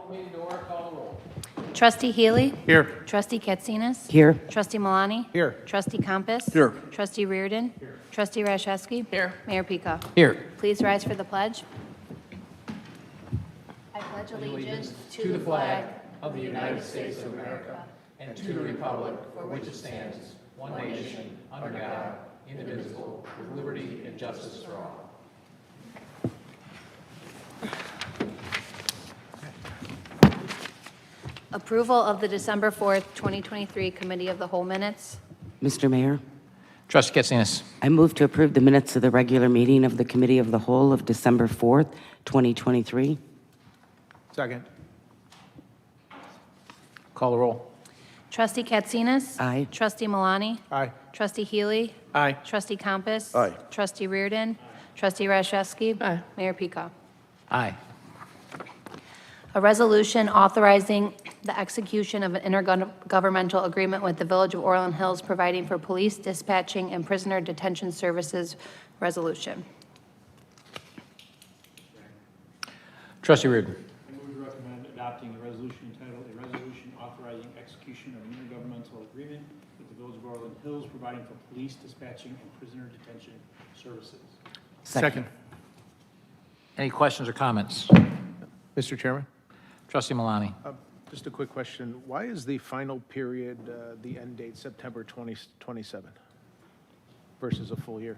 Call the meeting to order. Call the roll. Trustee Healy? Here. Trustee Katsinas? Here. Trustee Malani? Here. Trustee Compass? Here. Trustee Reardon? Here. Trustee Rashevsky? Here. Mayor Pika? Here. Please rise for the pledge. I pledge allegiance to the flag of the United States of America and to the republic for which it stands, one nation, under God, indivisible, with liberty and justice for all. Approval of the December 4th, 2023 Committee of the Whole minutes. Mr. Mayor, Trustee Katsinas. I move to approve the minutes of the regular meeting of the Committee of the Whole of December 4th, 2023. Second. Call the roll. Trustee Katsinas? Aye. Trustee Malani? Aye. Trustee Healy? Aye. Trustee Compass? Aye. Trustee Reardon? Trustee Rashevsky? Aye. Mayor Pika? Aye. A resolution authorizing the execution of an intergovernmental agreement with the Village of Orland Hills providing for police dispatching and prisoner detention services resolution. Trustee Reardon. I move to recommend adopting a resolution entitled "A Resolution Authorizing Execution of an Intergovernmental Agreement with the Village of Orland Hills Providing for Police Dispatching and Prisoner Detention Services." Second. Any questions or comments? Mr. Chairman, Trustee Malani. just a quick question. Why is the final period, the end date, September 2027 versus a full year?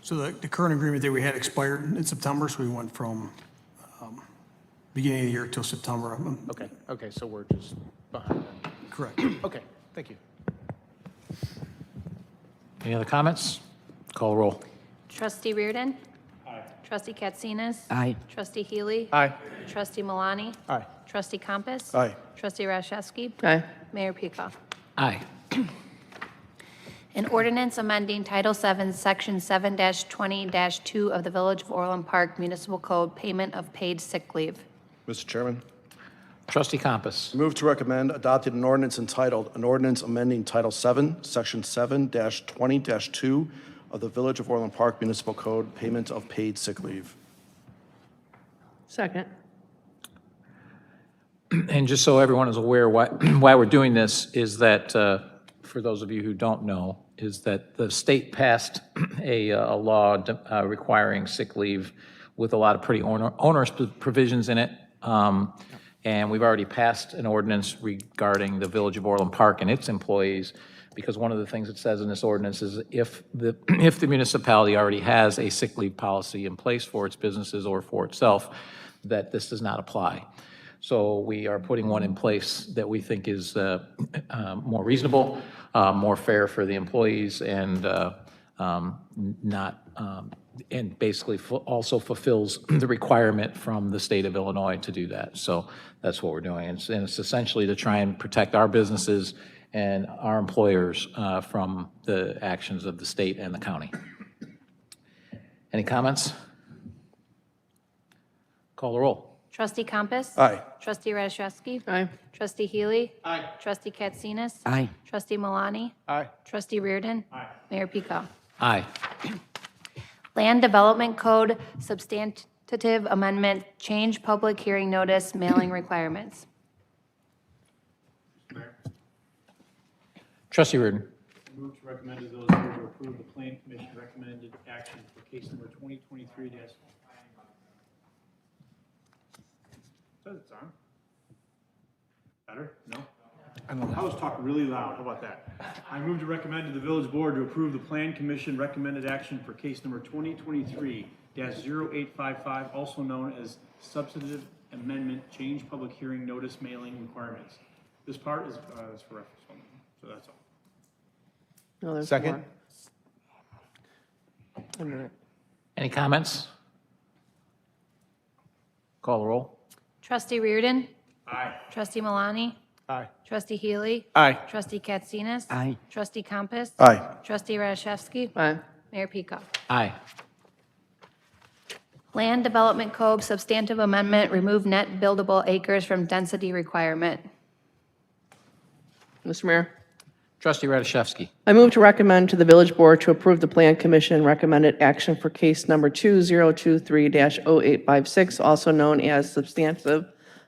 So the current agreement that we had expired in September, so we went from beginning of the year till September. Okay, so we're just behind then. Correct. Okay, thank you. Any other comments? Call the roll. Trustee Reardon? Aye. Trustee Katsinas? Aye. Trustee Healy? Aye. Trustee Malani? Aye. Trustee Compass? Aye. Trustee Rashevsky? Aye. Mayor Pika? Aye. An ordinance amending Title VII, Section 7-20-2 of the Village of Orland Park Municipal Code, payment of paid sick leave. Mr. Chairman, Trustee Compass. I move to recommend adopting an ordinance entitled, an ordinance amending Title 7, Section 7-20-2 of the Village of Orland Park Municipal Code, payment of paid sick leave. Second. And just so everyone is aware, why we're doing this is that, for those of you who don't know, is that the state passed a law requiring sick leave with a lot of pretty onerous provisions in it. And we've already passed an ordinance regarding the Village of Orland Park and its employees, because one of the things it says in this ordinance is if the municipality already has a sick leave policy in place for its businesses or for itself, that this does not apply. So we are putting one in place that we think is more reasonable, more fair for the employees, and and basically also fulfills the requirement from the state of Illinois to do that. So that's what we're doing. And it's essentially to try and protect our businesses and our employers from the actions of the state and the county. Any comments? Call the roll. Trustee Compass? Aye. Trustee Rashevsky? Aye. Trustee Healy? Aye. Trustee Katsinas? Aye. Trustee Malani? Aye. Trustee Reardon? Aye. Mayor Pika? Aye. Land Development Code Substantive Amendment, change public hearing notice, mailing requirements. Mayor, Trustee Reardon. I move to recommend to the village board to approve the plan commission recommended action for case number 2023 dash. Says it's on. Better? No? I was talking really loud. How about that? I move to recommend to the village board to approve the plan commission recommended action for case number 2023-0855, also known as substantive amendment, change public hearing notice mailing requirements. This part is for reference only, so that's all. No, there's Second. more. Under it. Any comments? Call the roll. Trustee Reardon? Aye. Trustee Malani? Aye. Trustee Healy? Aye. Trustee Katsinas? Aye. Trustee Compass? Aye. Trustee Rashevsky? Aye. Mayor Pika? Aye. Land Development Code Substantive Amendment, remove net buildable acres from density requirement. Mr. Mayor, Trustee Radiszewski. I move to recommend to the village board to approve the plan commission recommended action for case number 2023-0856, also known as substantive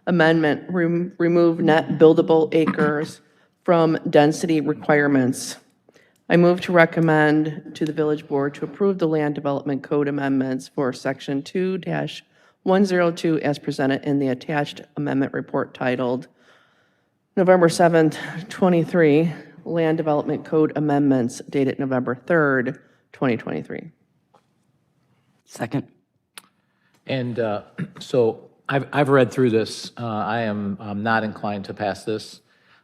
amendment, remove net buildable acres from density requirements. I move to recommend to the village board to approve the land development code amendments for section 2-102 as presented in the attached amendment report titled November 7th, 23, Land Development Code Amendments dated November 3rd, 2023. Second. And so I've read through this. I am not inclined to pass this.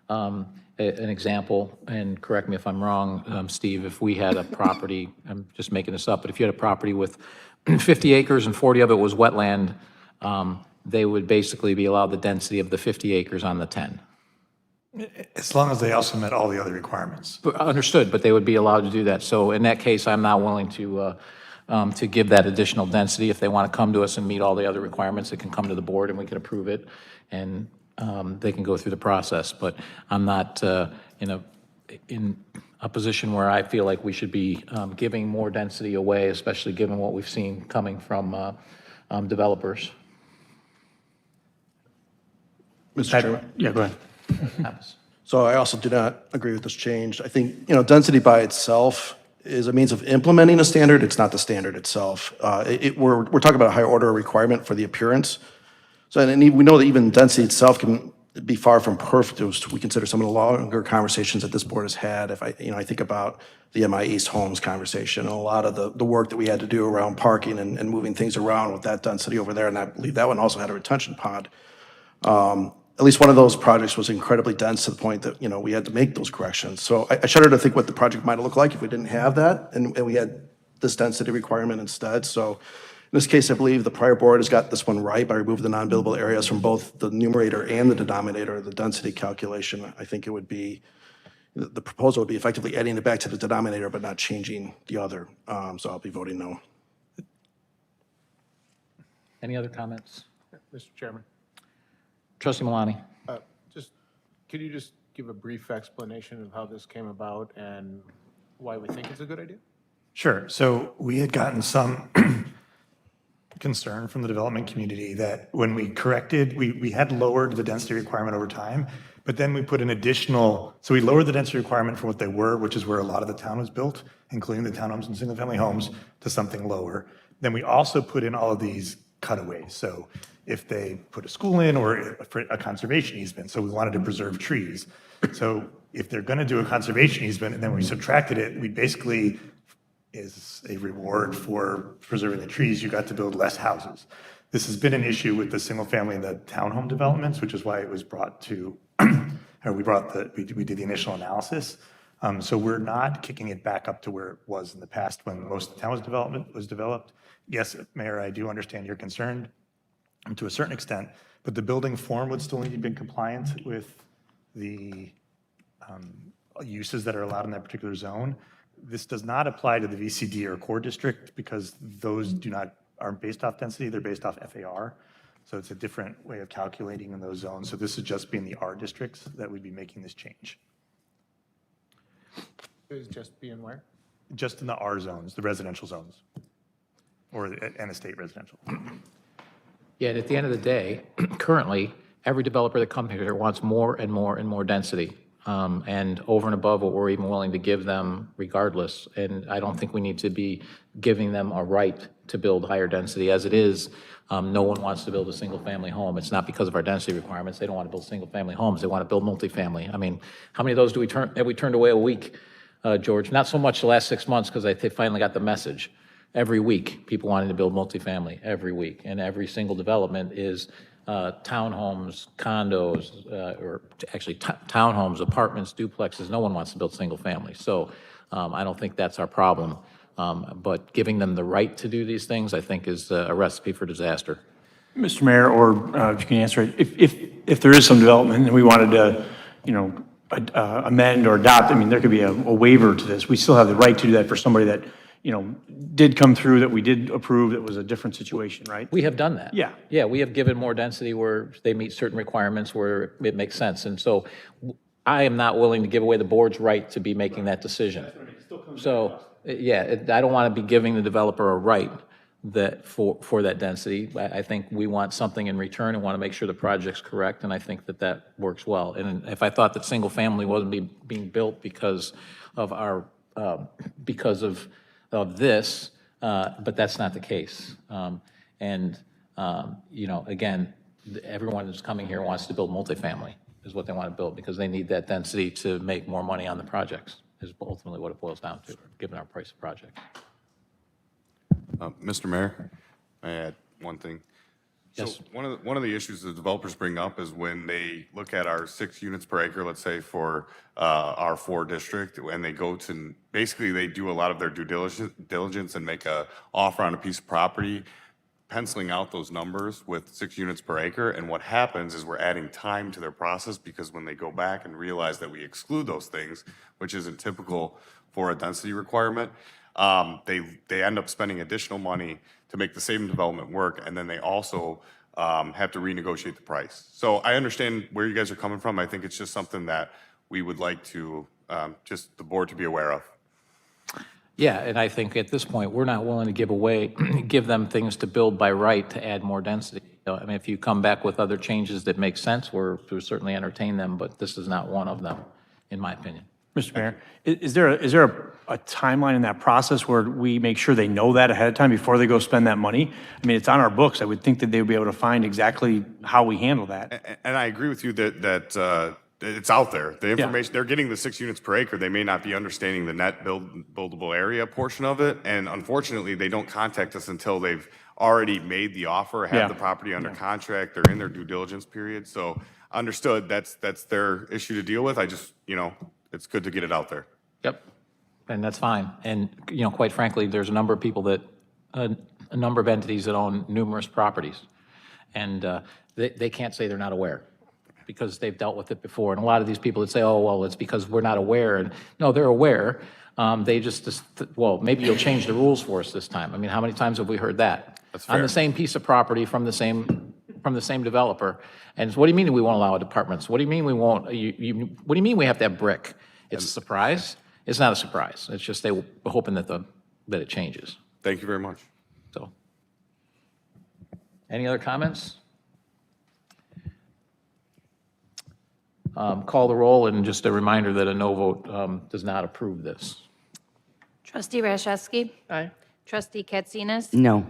An example, and correct me if I'm wrong, Steve, if we had a property, I'm just making this up, but if you had a property with 50 acres and 40 of it was wetland, they would basically be allowed the density of the 50 acres on the 10. As long as they also met all the other requirements. Understood, but they would be allowed to do that. So in that case, I'm not willing to give that additional density. If they want to come to us and meet all the other requirements, they can come to the board and we can approve it, and they can go through the process. But I'm not in a position where I feel like we should be giving more density away, especially given what we've seen coming from developers. Mr. Chairman? Yeah, go ahead. So I also do not agree with this change. I think, density by itself is a means of implementing a standard. It's not the standard itself. We're talking about a higher order requirement for the appearance. So, and we know that even density itself can be far from perfect. We consider some of the longer conversations that this board has had. If I think about the MI East Homes conversation and a lot of the work that we had to do around parking and moving things around with that density over there. And I believe that one also had a retention pond. At least one of those projects was incredibly dense to the point that, we had to make those corrections. So I shudder to think what the project might have looked like if we didn't have that and we had this density requirement instead. So in this case, I believe the prior board has got this one right by removing the non-buildable areas from both the numerator and the denominator of the density calculation. I think it would be, the proposal would be effectively adding it back to the denominator but not changing the other. So I'll be voting no. Any other comments? Mr. Chairman, Trustee Malani. could you just give a brief explanation of how this came about and why we think it's a good idea? Sure. So we had gotten some concern from the development community that when we corrected, we had lowered the density requirement over time, but then we put an additional, so we lowered the density requirement from what they were, which is where a lot of the town was built, including the townhomes and single-family homes, to something lower. Then we also put in all of these cutaways. So if they put a school in or a conservation easement, so we wanted to preserve trees. So if they're going to do a conservation easement and then we subtracted it, we basically, is a reward for preserving the trees, you got to build less houses. This has been an issue with the single family and the townhome developments, which is why it was brought to, or we did the initial analysis. So we're not kicking it back up to where it was in the past when most of the town was developed. Yes, Mayor, I do understand you're concerned to a certain extent, but the building form would still need to be in compliance with the uses that are allowed in that particular zone. This does not apply to the VCD or core district because those aren't based off density, they're based off FAR. So it's a different way of calculating in those zones. So this would just be in the R districts that we'd be making this change. It was just being where? Just in the R zones, the residential zones, and estate residential. Yeah, and at the end of the day, currently, every developer that comes here wants more and more and more density, and over and above what we're even willing to give them regardless. And I don't think we need to be giving them a right to build higher density. As it is, no one wants to build a single-family home. It's not because of our density requirements. They don't want to build single-family homes. They want to build multifamily. I mean, how many of those have we turned away a week, George? Not so much the last 6 months because they finally got the message. Every week, people wanting to build multifamily, every week. And every single development is townhomes, condos, or actually townhomes, apartments, duplexes. No one wants to build single family. So I don't think that's our problem. But giving them the right to do these things, I think, is a recipe for disaster. Mr. Mayor, or if you can answer it, if there is some development and we wanted to, amend or adopt, I mean, there could be a waiver to this. We still have the right to do that for somebody that, did come through, that we did approve, that was a different situation, right? We have done that. Yeah. Yeah, we have given more density where they meet certain requirements where it makes sense. And so I am not willing to give away the board's right to be making that decision. So, yeah, I don't want to be giving the developer a right that, for that density. I think we want something in return and want to make sure the project's correct, and I think that that works well. And if I thought that single-family wasn't being built because of our, because of this, but that's not the case. You know, again, everyone that's coming here wants to build multifamily, is what they want to build, because they need that density to make more money on the projects, is ultimately what it boils down to, given our price of projects. Mr. Mayor, may I add one thing? Yes. So one of the issues the developers bring up is when they look at our 6 units per acre, let's say for our 4 district, and they go to, basically they do a lot of their due diligence and make a offer on a piece of property, penciling out those numbers with 6 units per acre. And what happens is we're adding time to their process, because when they go back and realize that we exclude those things, which isn't typical for a density requirement, they end up spending additional money to make the same development work, and then they also have to renegotiate the price. So I understand where you guys are coming from. I think it's just something that we would like to, just the board to be aware of. Yeah, and I think at this point, we're not willing to give away, give them things to build by right to add more density. I mean, if you come back with other changes that make sense, we'll certainly entertain them, but this is not one of them, in my opinion. Mr. Mayor, is there a timeline in that process where we make sure they know that ahead of time before they go spend that money? I mean, it's on our books. I would think that they would be able to find exactly how we handle that. And I agree with you that it's out there. The information, they're getting the 6 units per acre. They may not be understanding the net buildable area portion of it. And unfortunately, they don't contact us until they've already made the offer, have the property under contract, they're in their due diligence period. So understood, that's their issue to deal with. I just, you know, it's good to get it out there. Yep, and that's fine. And, you know, quite frankly, there's a number of people that, a number of entities that own numerous properties. And they can't say they're not aware, because they've dealt with it before. And a lot of these people that say, oh, well, it's because we're not aware. And no, they're aware. They just, well, maybe you'll change the rules for us this time. I mean, how many times have we heard that? That's On fair. the same piece of property from the same developer. And what do you mean we won't allow apartments? What do you mean we won't, what do you mean we have to have brick? It's a surprise? It's not a surprise. It's just they were hoping that that it changes. Thank you very much. So, any other comments? Call the roll, and just a reminder that a no vote does not approve this. Trustee Rashevsky? Aye. Trustee Katsinas? No.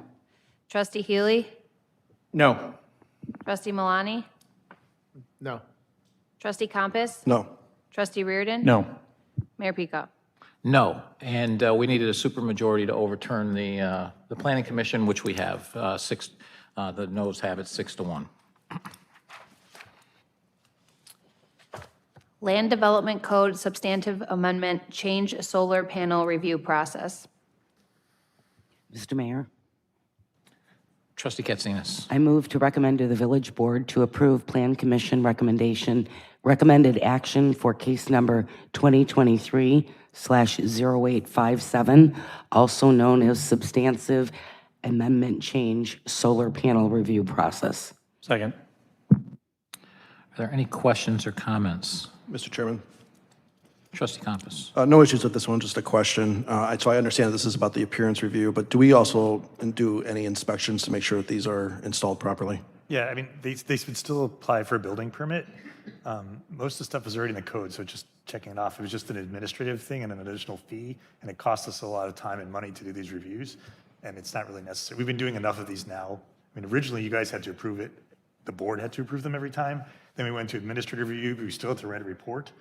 Trustee Healy? No. Trustee Malani? No. Trustee Compass? No. Trustee Reardon? No. Mayor Pico? No, and we needed a supermajority to overturn the Planning Commission, which we have. The noes have it 6-1. Land Development Code Substantive Amendment, Change Solar Panel Review Process. Mr. Mayor, Trustee Katsinas. I move to recommend to the Village Board to approve Plan Commission recommended action for case number 2023/0857, also known as Substantive Amendment Change Solar Panel Review Process. Second. Are there any questions or comments? Mr. Chairman? Trustee Compass. No issues with this one, just a question. So I understand this is about the appearance review, but do we also do any inspections to make sure that these are installed properly? Yeah, I mean, they would still apply for a building permit. Most of the stuff is already in the code, so just checking it off. It was just an administrative thing and an additional fee, and it costs us a lot of time and money to do these reviews, and it's not really necessary. We've been doing enough of these now. I mean, originally, you guys had to approve it. The board had to approve them every time. Then we went to administrative review, but we still had to write a report.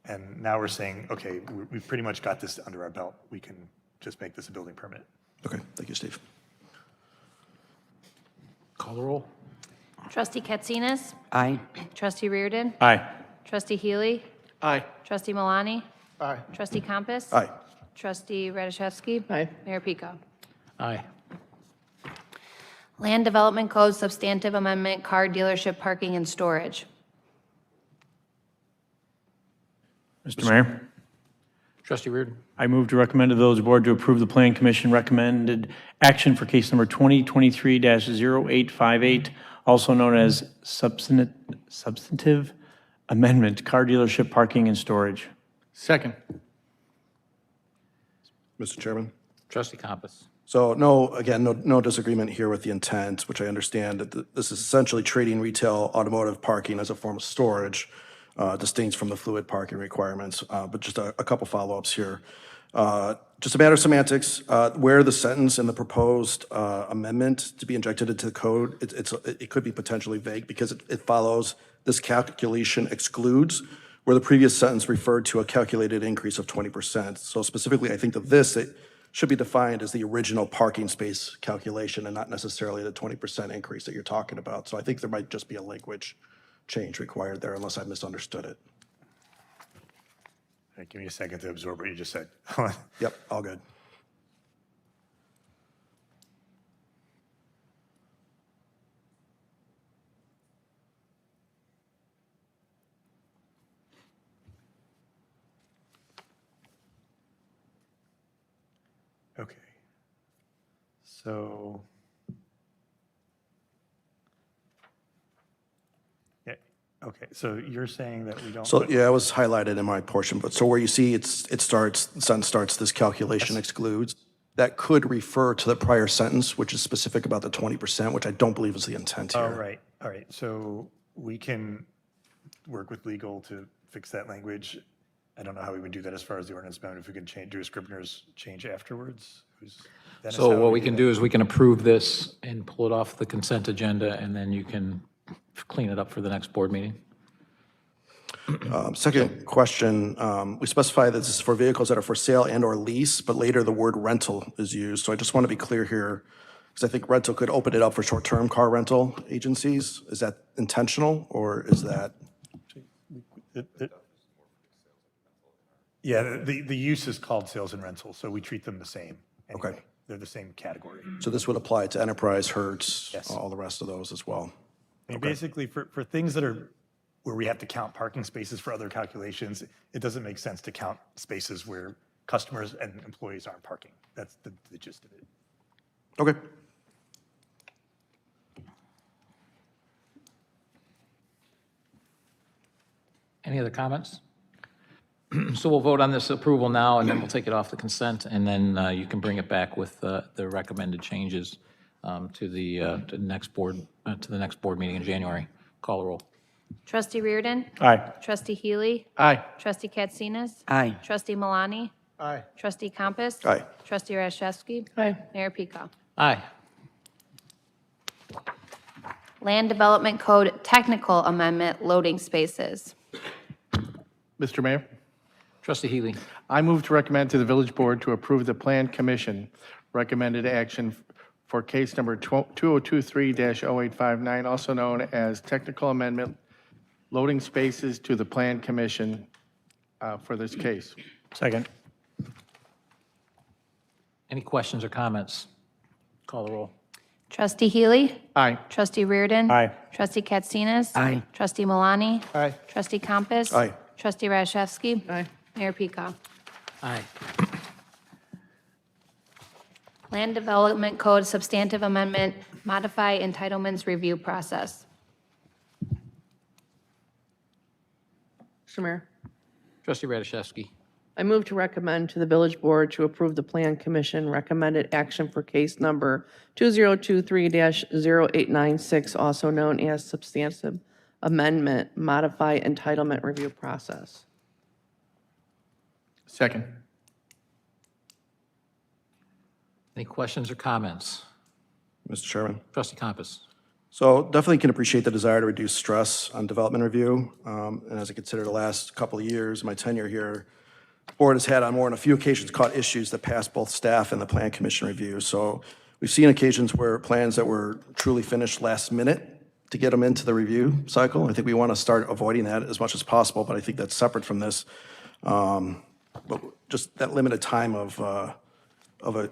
And now we're saying, okay, we've pretty much got this under our belt. We can just make this a building permit. Okay, thank you, Steve. Call the roll. Trustee Katsinas? Aye. Trustee Reardon? Aye. Trustee Healy? Aye. Trustee Malani? Aye. Trustee Compass? Aye. Trustee Radiszewski? Aye. Mayor Pico? Aye. Land Development Code Substantive Amendment, Car Dealership Parking and Storage. Mr. Mayor, Trustee Reardon. I move to recommend to the Village Board to approve the Plan Commission recommended action for case number 2023-0858, also known as Substantive amendment, car dealership parking and storage. Second. Mr. Chairman? Trustee Compass. So no, again, no disagreement here with the intent, which I understand that this is essentially treating retail automotive parking as a form of storage, distinct from the fluid parking requirements. But just a couple follow-ups here. Just a matter of semantics, where the sentence in the proposed amendment to be injected into the code, it could be potentially vague because it follows this calculation excludes, where the previous sentence referred to a calculated increase of 20%. So specifically, I think that it should be defined as the original parking space calculation and not necessarily the 20% increase that you're talking about. So I think there might just be a language change required there unless I misunderstood it. All right, give me a second to absorb what you just said. Yep, all good. Okay. So. Yeah, okay, so you're saying that we don't. So, yeah, it was highlighted in my portion, but so where you see the sentence starts, this calculation excludes, that could refer to the prior sentence, which is specific about the 20%, which I don't believe is the intent here. All right, so we can work with legal to fix that language. I don't know how we would do that as far as the ordinance amendment, if we could do a Scribner's change afterwards. Dennis, how So would what we can do is we can approve this and pull it off the consent agenda, and then you can clean it up for the next board meeting. Second question, we specify that this is for vehicles that are for sale and or lease, but later the word rental is used. So I just want to be clear here, because I think rental could open it up for short-term car rental agencies. Is that intentional, or is that? Yeah, the use is called sales and rentals, so we treat them the same. Anyway. Okay. They're the same category. So this would apply to Enterprise, Hertz, Yes. all the rest of those as well? I mean, basically, for things that are, where we have to count parking spaces for other calculations, it doesn't make sense to count spaces where customers and employees aren't parking. That's the gist of it. Okay. Any other comments? So we'll vote on this approval now, and then we'll take it off the consent, and then you can bring it back with the recommended changes to the next board meeting in January. Call the roll. Trustee Reardon? Aye. Trustee Healy? Aye. Trustee Katsinas? Aye. Trustee Malani? Aye. Trustee Compass? Aye. Trustee Rashevsky? Aye. Mayor Peacock? Aye. Land Development Code Technical Amendment, Loading Spaces. Mr. Mayor, Trustee Healy. I move to recommend to the village board to approve the Plan Commission recommended action for case number 2023-0859, also known as Technical Amendment, Loading Spaces to the Plan Commission for this case. Second. Any questions or comments? Call the roll. Trustee Healy? Aye. Trustee Reardon? Aye. Trustee Katsinas? Aye. Trustee Malani? Aye. Trustee Compass? Aye. Trustee Rashevsky? Aye. Mayor Peacock? Aye. Land Development Code Substantive Amendment, Modify Entitlements Review Process. Mr. Mayor, Trustee Radiszewski. I move to recommend to the village board to approve the Plan Commission recommended action for case number 2023-0896, also known as Substantive Amendment, Modify Entitlement Review Process. Second. Any questions or comments? Mr. Chairman. Trustee Compass. So definitely can appreciate the desire to reduce stress on development review. And as I consider the last couple of years, my tenure here, the board has had on more than a few occasions caught issues that passed both staff and the Plan Commission review. So we've seen occasions where plans that were truly finished last minute to get them into the review cycle. I think we want to start avoiding that as much as possible, but I think that's separate from this. But just that limited time of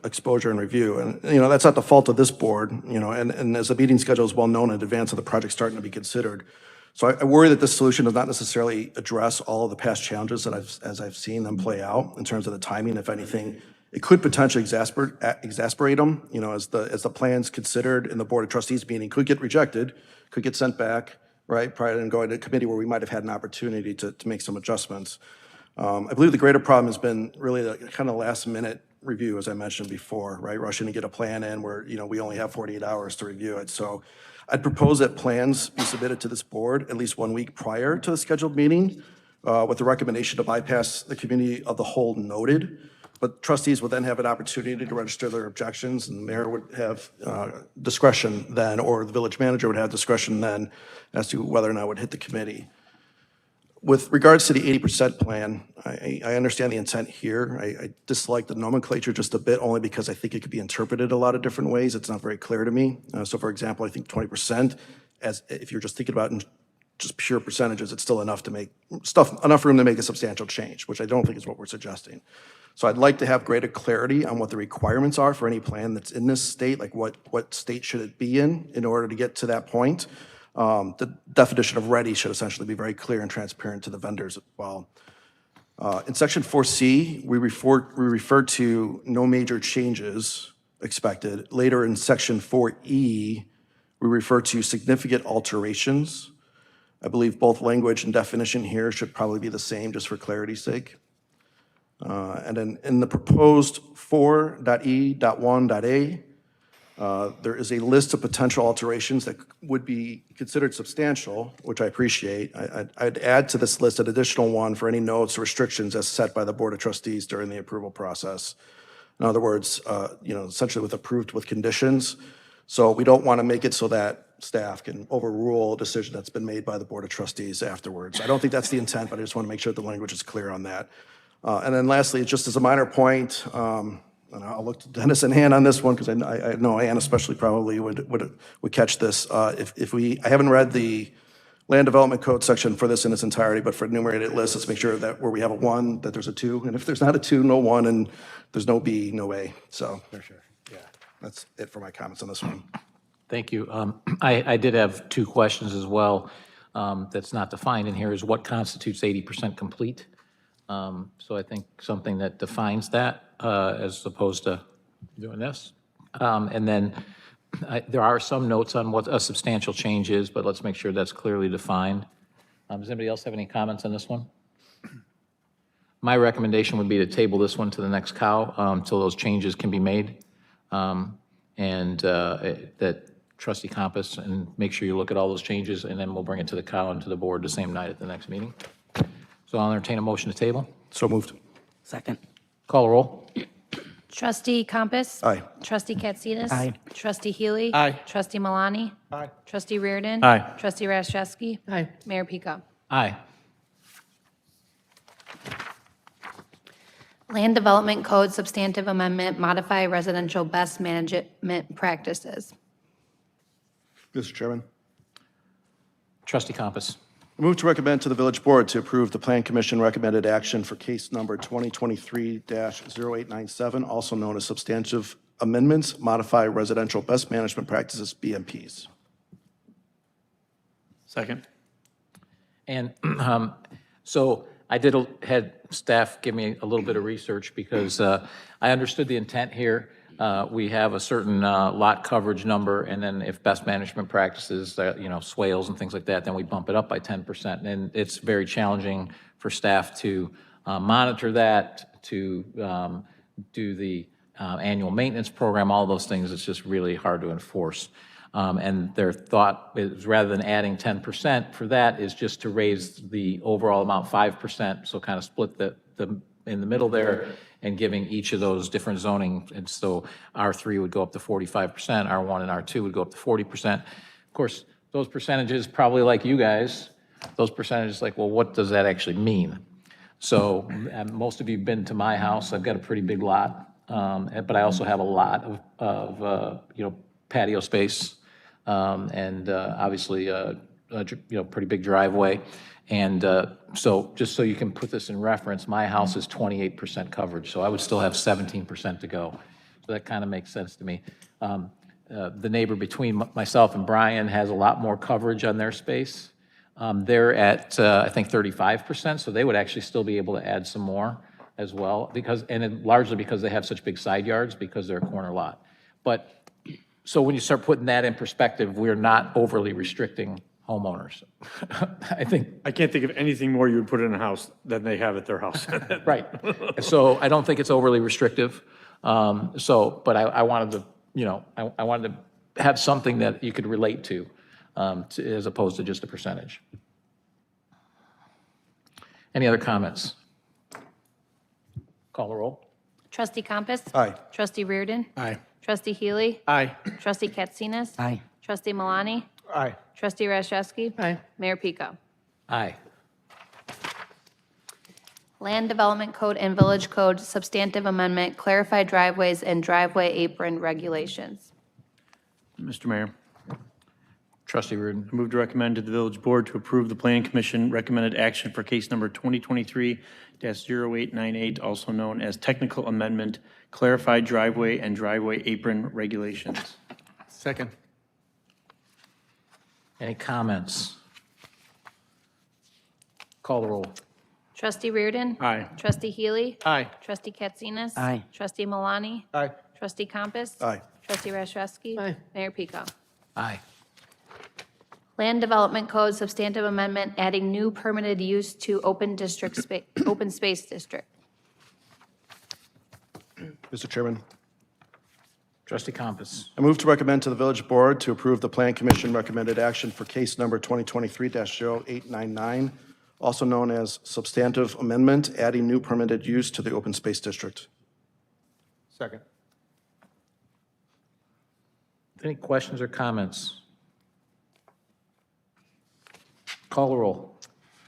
exposure and review. And, that's not the fault of this board, and as the meeting schedule is well known in advance of the project starting to be considered. So I worry that this solution does not necessarily address all of the past challenges that as I've seen them play out in terms of the timing. If anything, it could potentially exasperate them, as the plans considered in the Board of Trustees meeting could get rejected, could get sent back, right, prior to going to committee where we might have had an opportunity to make some adjustments. I believe the greater problem has been really the kind of last-minute review, as I mentioned before, right? Rushing to get a plan in where, we only have 48 hours to review it. So I'd propose that plans be submitted to this board at least 1 week prior to the scheduled meeting, with the recommendation to bypass the committee of the whole noted. But trustees would then have an opportunity to register their objections, and the mayor would have discretion then, or the village manager would have discretion then as to whether or not it would hit the committee. With regards to the 80% plan, I understand the intent here. I dislike the nomenclature just a bit, only because I think it could be interpreted a lot of different ways. It's not very clear to me. So for example, I think 20%, as if you're just thinking about in just pure percentages, it's still enough to make enough room to make a substantial change, which I don't think is what we're suggesting. So I'd like to have greater clarity on what the requirements are for any plan that's in this state, like what state should it be in order to get to that point. The definition of ready should essentially be very clear and transparent to the vendors as well. In section 4C, we refer to no major changes expected. Later in section 4E, we refer to significant alterations. I believe both language and definition here should probably be the same, just for clarity's sake. And then in the proposed 4.E.1.A, there is a list of potential alterations that would be considered substantial, which I appreciate. I'd add to this list an additional one for any notes or restrictions as set by the Board of Trustees during the approval process. In other words, essentially approved with conditions. So we don't want to make it so that staff can overrule a decision that's been made by the Board of Trustees afterwards. I don't think that's the intent, but I just want to make sure the language is clear on that. And then lastly, just as a minor point, and I'll look to Dennis and Ann on this one, because I know Ann especially probably would catch this. I haven't read the Land Development Code section for this in its entirety, but for enumerated lists, let's make sure that where we have a 1, that there's a 2, and if there's not a 2, no 1, and there's no B, no A. So, For sure, yeah. that's it for my comments on this one. Thank you. I did have 2 questions as well. That's not defined in here is what constitutes 80% complete. So I think something that defines that as opposed to doing this. And then there are some notes on what a substantial change is, but let's make sure that's clearly defined. Does anybody else have any comments on this one? My recommendation would be to table this one to the next cow until those changes can be made. That Trustee Compass, and make sure you look at all those changes, and then we'll bring it to the cow and to the board the same night at the next meeting. So I'll entertain a motion to table. So moved. Second. Call a roll. Trustee Compass? Aye. Trustee Katsinas? Aye. Trustee Healy? Aye. Trustee Malani? Aye. Trustee Reardon? Aye. Trustee Rashevsky? Aye. Mayor Pika? Aye. Land Development Code Substantive Amendment, modify residential best management practices. Mr. Chairman. Trustee Compass. I move to recommend to the village board to approve the Plan Commission recommended action for case number 2023-0897, also known as substantive amendments, modify residential best management practices, BMPs. Second. And so I had staff give me a little bit of research because I understood the intent here. We have a certain lot coverage number, and then if best management practices, swales and things like that, then we bump it up by 10%. And it's very challenging for staff to monitor that, to do the annual maintenance program, all those things. It's just really hard to enforce. And their thought is, rather than adding 10% for that, is just to raise the overall amount 5%, so kind of split the in the middle there, and giving each of those different zoning. And so R3 would go up to 45%, R1 and R2 would go up to 40%. Of course, those percentages, probably like you guys, those percentages like, well, what does that actually mean? So most of you have been to my house. I've got a pretty big lot, but I also have a lot of patio space, and obviously pretty big driveway. And so just so you can put this in reference, my house is 28% coverage, so I would still have 17% to go. So that kind of makes sense to me. The neighbor between myself and Brian has a lot more coverage on their space. They're at, I think, 35%, so they would actually still be able to add some more as well, largely because they have such big side yards, because they're a corner lot. But so when you start putting that in perspective, we're not overly restricting homeowners. I think, I can't think of anything more you would put in a house than they have at their house. right. So I don't think it's overly restrictive. But I wanted to, I wanted to have something that you could relate to, as opposed to just a percentage. Any other comments? Call the roll. Trustee Compass? Aye. Trustee Reardon? Aye. Trustee Healy? Aye. Trustee Katsinas? Aye. Trustee Malani? Aye. Trustee Rashewski? Aye. Mayor Pico? Aye. Land Development Code and Village Code Substantive Amendment, clarify driveways and driveway apron regulations. Mr. Mayor, Trustee Rudin. I move to recommend to the village board to approve the Plan Commission recommended action for case number 2023-0898, also known as technical amendment, clarified driveway and driveway apron regulations. Second. Any comments? Call the roll. Trustee Reardon? Aye. Trustee Healy? Aye. Trustee Katsinas? Aye. Trustee Malani? Aye. Trustee Compass? Aye. Trustee Rashewski? Aye. Mayor Pico? Aye. Land Development Code Substantive Amendment, adding new permitted use to open space district. Mr. Chairman, Trustee Compass. I move to recommend to the village board to approve the Plan Commission recommended action for case number 2023-0899, also known as substantive amendment, adding new permitted use to the open space district. Second. Any questions or comments? Call the roll.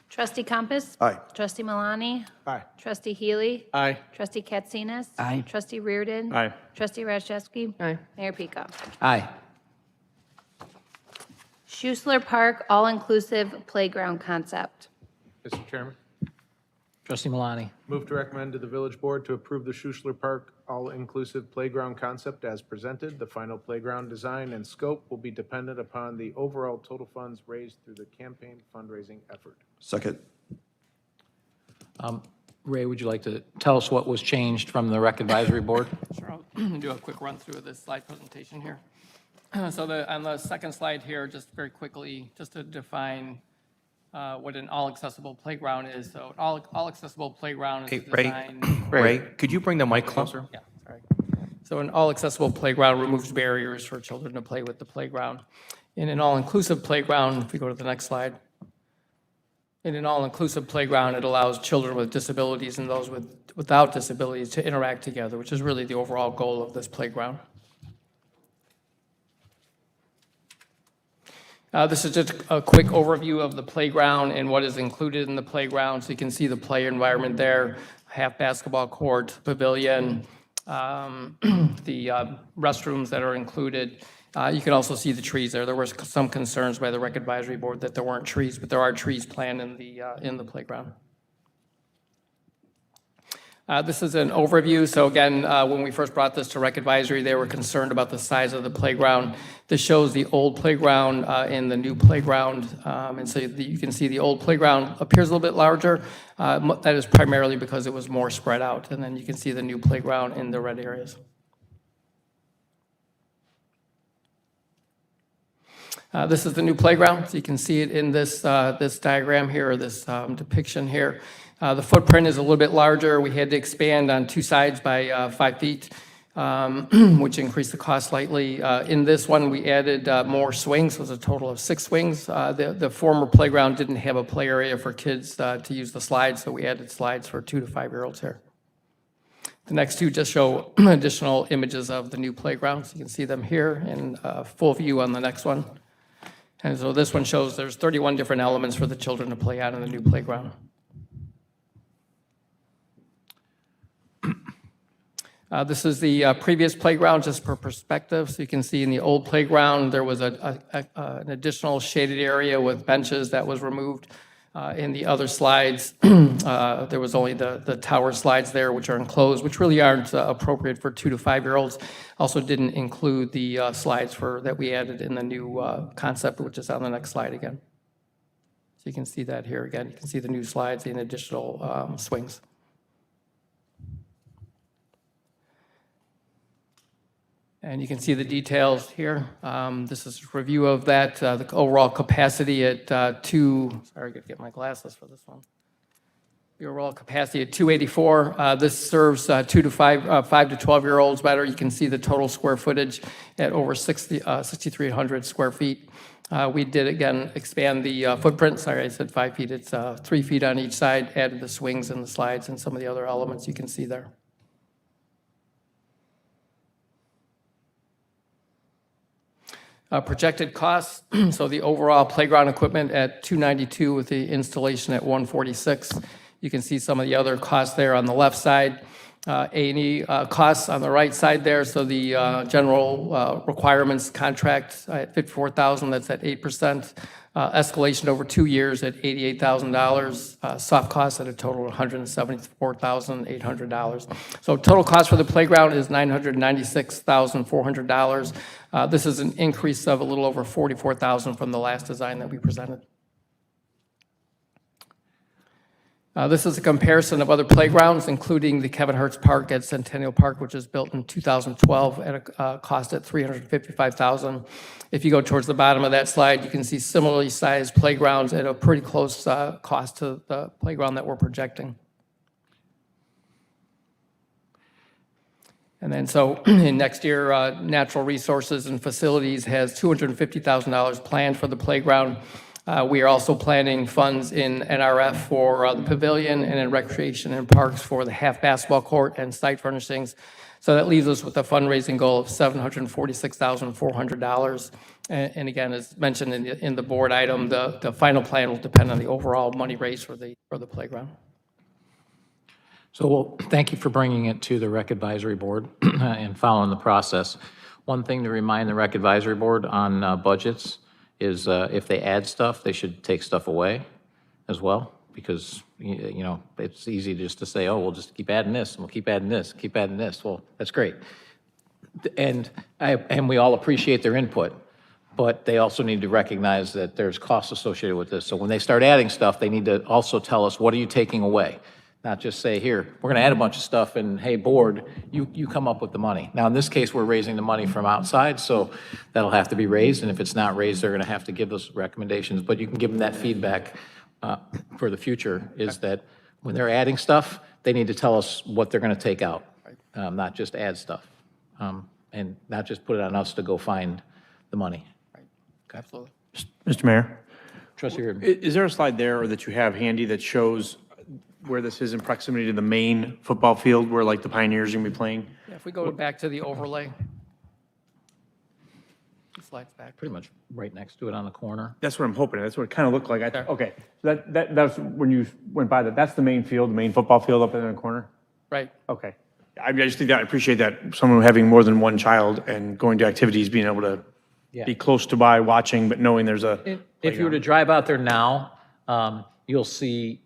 Trustee Compass? Aye. Trustee Malani? Aye. Trustee Healy? Aye. Trustee Katsinas? Aye. Trustee Reardon? Aye. Trustee Rashewski? Aye. Mayor Pico? Aye. Schussler Park All-Inclusive Playground Concept. Mr. Chairman, Trustee Malani. move to recommend to the village board to approve the Schussler Park all-inclusive playground concept as presented. The final playground design and scope will be dependent upon the overall total funds raised through the campaign fundraising effort. Second. Ray, would you like to tell us what was changed from the Rec Advisory Board? Sure, I'll do a quick run through of this slide presentation here. So on the second slide here, just very quickly, just to define what an all-accessible playground is. So an all-accessible playground is designed. Ray, could you bring the mic closer? Yeah, sorry. So an all-accessible playground removes barriers for children to play with the playground. In an all-inclusive playground, if we go to the next slide, in an all-inclusive playground, it allows children with disabilities and those without disabilities to interact together, which is really the overall goal of this playground. This is just a quick overview of the playground and what is included in the playground. So you can see the play environment there, half basketball court, pavilion, the restrooms that are included. You can also see the trees there. There were some concerns by the Rec Advisory Board that there weren't trees, but there are trees planned in the playground. This is an overview. So again, when we first brought this to Rec Advisory, they were concerned about the size of the playground. This shows the old playground and the new playground. And so you can see the old playground appears a little bit larger. That is primarily because it was more spread out. And then you can see the new playground in the red areas. This is the new playground. So you can see it in this diagram here, or this depiction here. The footprint is a little bit larger. We had to expand on two sides by 5 feet, which increased the cost slightly. In this one, we added more swings. It was a total of 6 swings. The former playground didn't have a play area for kids to use the slides, so we added slides for 2 to 5-year-olds here. The next two just show additional images of the new playground. So you can see them here in full view on the next one. And so this one shows there's 31 different elements for the children to play on in the new playground. This is the previous playground, just for perspective. So you can see in the old playground, there was an additional shaded area with benches that was removed. In the other slides, there was only the tower slides there, which are enclosed, which really aren't appropriate for 2 to 5-year-olds. Also didn't include the slides that we added in the new concept, which is on the next slide again. So you can see that here again. You can see the new slides and additional swings. And you can see the details here. This is a review of that, the overall capacity at sorry, I got to get my glasses for this one. The overall capacity at 284. This serves 5 to 12-year-olds better. You can see the total square footage at over 6,300 square feet. We did, again, expand the footprint. Sorry, I said 5 feet. It's 3 feet on each side, added the swings and the slides and some of the other elements you can see there. Projected costs, so the overall playground equipment at 292 with the installation at 146. You can see some of the other costs there on the left side. A&E costs on the right side there, so the general requirements contract at $54,000, that's at 8%. Escalation over 2 years at $88,000. Soft costs at a total of $174,800. So total cost for the playground is $996,400. This is an increase of a little over $44,000 from the last design that we presented. This is a comparison of other playgrounds, including the Kevin Hertz Park at Centennial Park, which was built in 2012 at a cost at $355,000. If you go towards the bottom of that slide, you can see similarly sized playgrounds at a pretty close cost to the playground that we're projecting. And then so in next year, Natural Resources and Facilities has $250,000 planned for the playground. We are also planning funds in NRF for the pavilion and in Recreation and Parks for the half basketball court and site furnishings. So that leaves us with a fundraising goal of $746,400. And again, as mentioned in the board item, the final plan will depend on the overall money raised for the playground. So, well, thank you for bringing it to the Rec Advisory Board and following the process. One thing to remind the Rec Advisory Board on budgets is if they add stuff, they should take stuff away as well, because, you know, it's easy just to say, oh, we'll just keep adding this, and we'll keep adding this, keep adding this. Well, that's great. And we all appreciate their input, but they also need to recognize that there's costs associated with this. So when they start adding stuff, they need to also tell us, what are you taking away? Not just say, here, we're gonna add a bunch of stuff, and hey, board, you come up with the money. Now, in this case, we're raising the money from outside, so that'll have to be raised, and if it's not raised, they're gonna have to give us recommendations, but you can give them that feedback for the future, is that when they're adding stuff, they need to tell us what they're gonna take out, not just add stuff, and not just put it on us to go find the money. Absolutely. Mr. Mayor? Trustee Reardon. Is there a slide there that you have handy that shows where this is in proximity to the main football field where like the Pioneers are going to be playing? Yeah, if we go back to the overlay. Slides back. Pretty much right next to it on the corner. That's what I'm hoping. That's what it kind of looked like. Okay, so that's when you went by that. That's the main field, the main football field up in the corner? Right. Okay. I just think that I appreciate that someone having more than one child and going to activities, being able to be close to by watching, but knowing there's a. If you were to drive out there now, you'll see,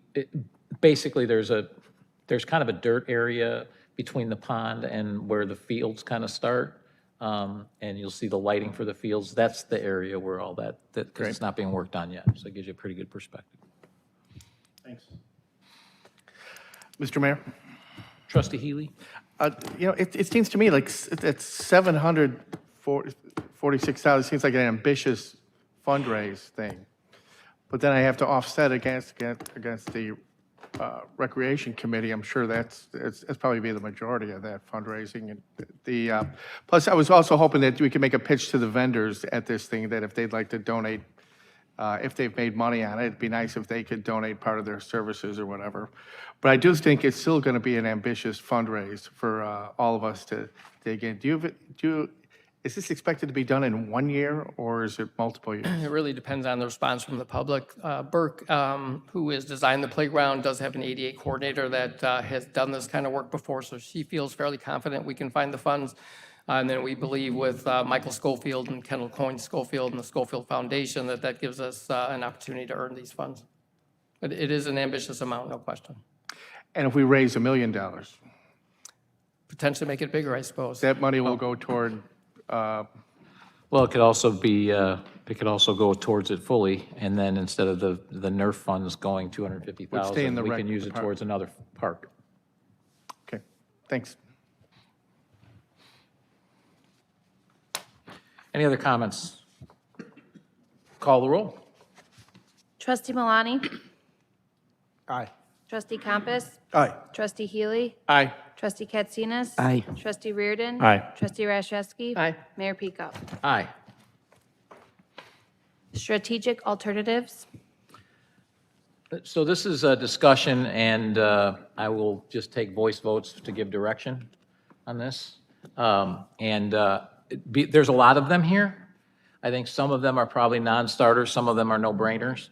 basically there's kind of a dirt area between the pond and where the fields kind of start. And you'll see the lighting for the fields. That's the area where all that because it's not being worked on yet. So it gives you a pretty good perspective. Thanks. Mr. Mayor? Trustee Healy? You know, it seems to me like it's $746,000 seems like an ambitious fundraise thing. But then I have to offset against the Recreation Committee. I'm sure it's probably be the majority of that fundraising. And plus, I was also hoping that we could make a pitch to the vendors at this thing that if they'd like to donate, if they've made money on it, it'd be nice if they could donate part of their services or whatever. But I do think it's still going to be an ambitious fundraise for all of us to dig in. Is this expected to be done in 1 year, or is it multiple years? It really depends on the response from the public. Burke, who has designed the playground, does have an ADA coordinator that has done this kind of work before, so she feels fairly confident we can find the funds. And then we believe with Michael Schofield and Kendall Coyne Schofield and the Schofield Foundation that gives us an opportunity to earn these funds. But it is an ambitious amount, no question. And if we raise $1 million, Potentially make it bigger, I suppose. that money will go toward. Well, it could also be, it could also go towards it fully, and then instead of the NERF funds going Would stay in $250,000, the we rec can use it department. towards another park. Okay, thanks. Any other comments? Call the roll. Trustee Malani? Aye. Trustee Compass? Aye. Trustee Healy? Aye. Trustee Katsinas? Aye. Trustee Reardon? Aye. Trustee Rashewski? Aye. Mayor Peacock? Aye. Strategic alternatives? So this is a discussion, and I will just take voice votes to give direction on this. There's a lot of them here. I think some of them are probably non-starters, some of them are no-brainers.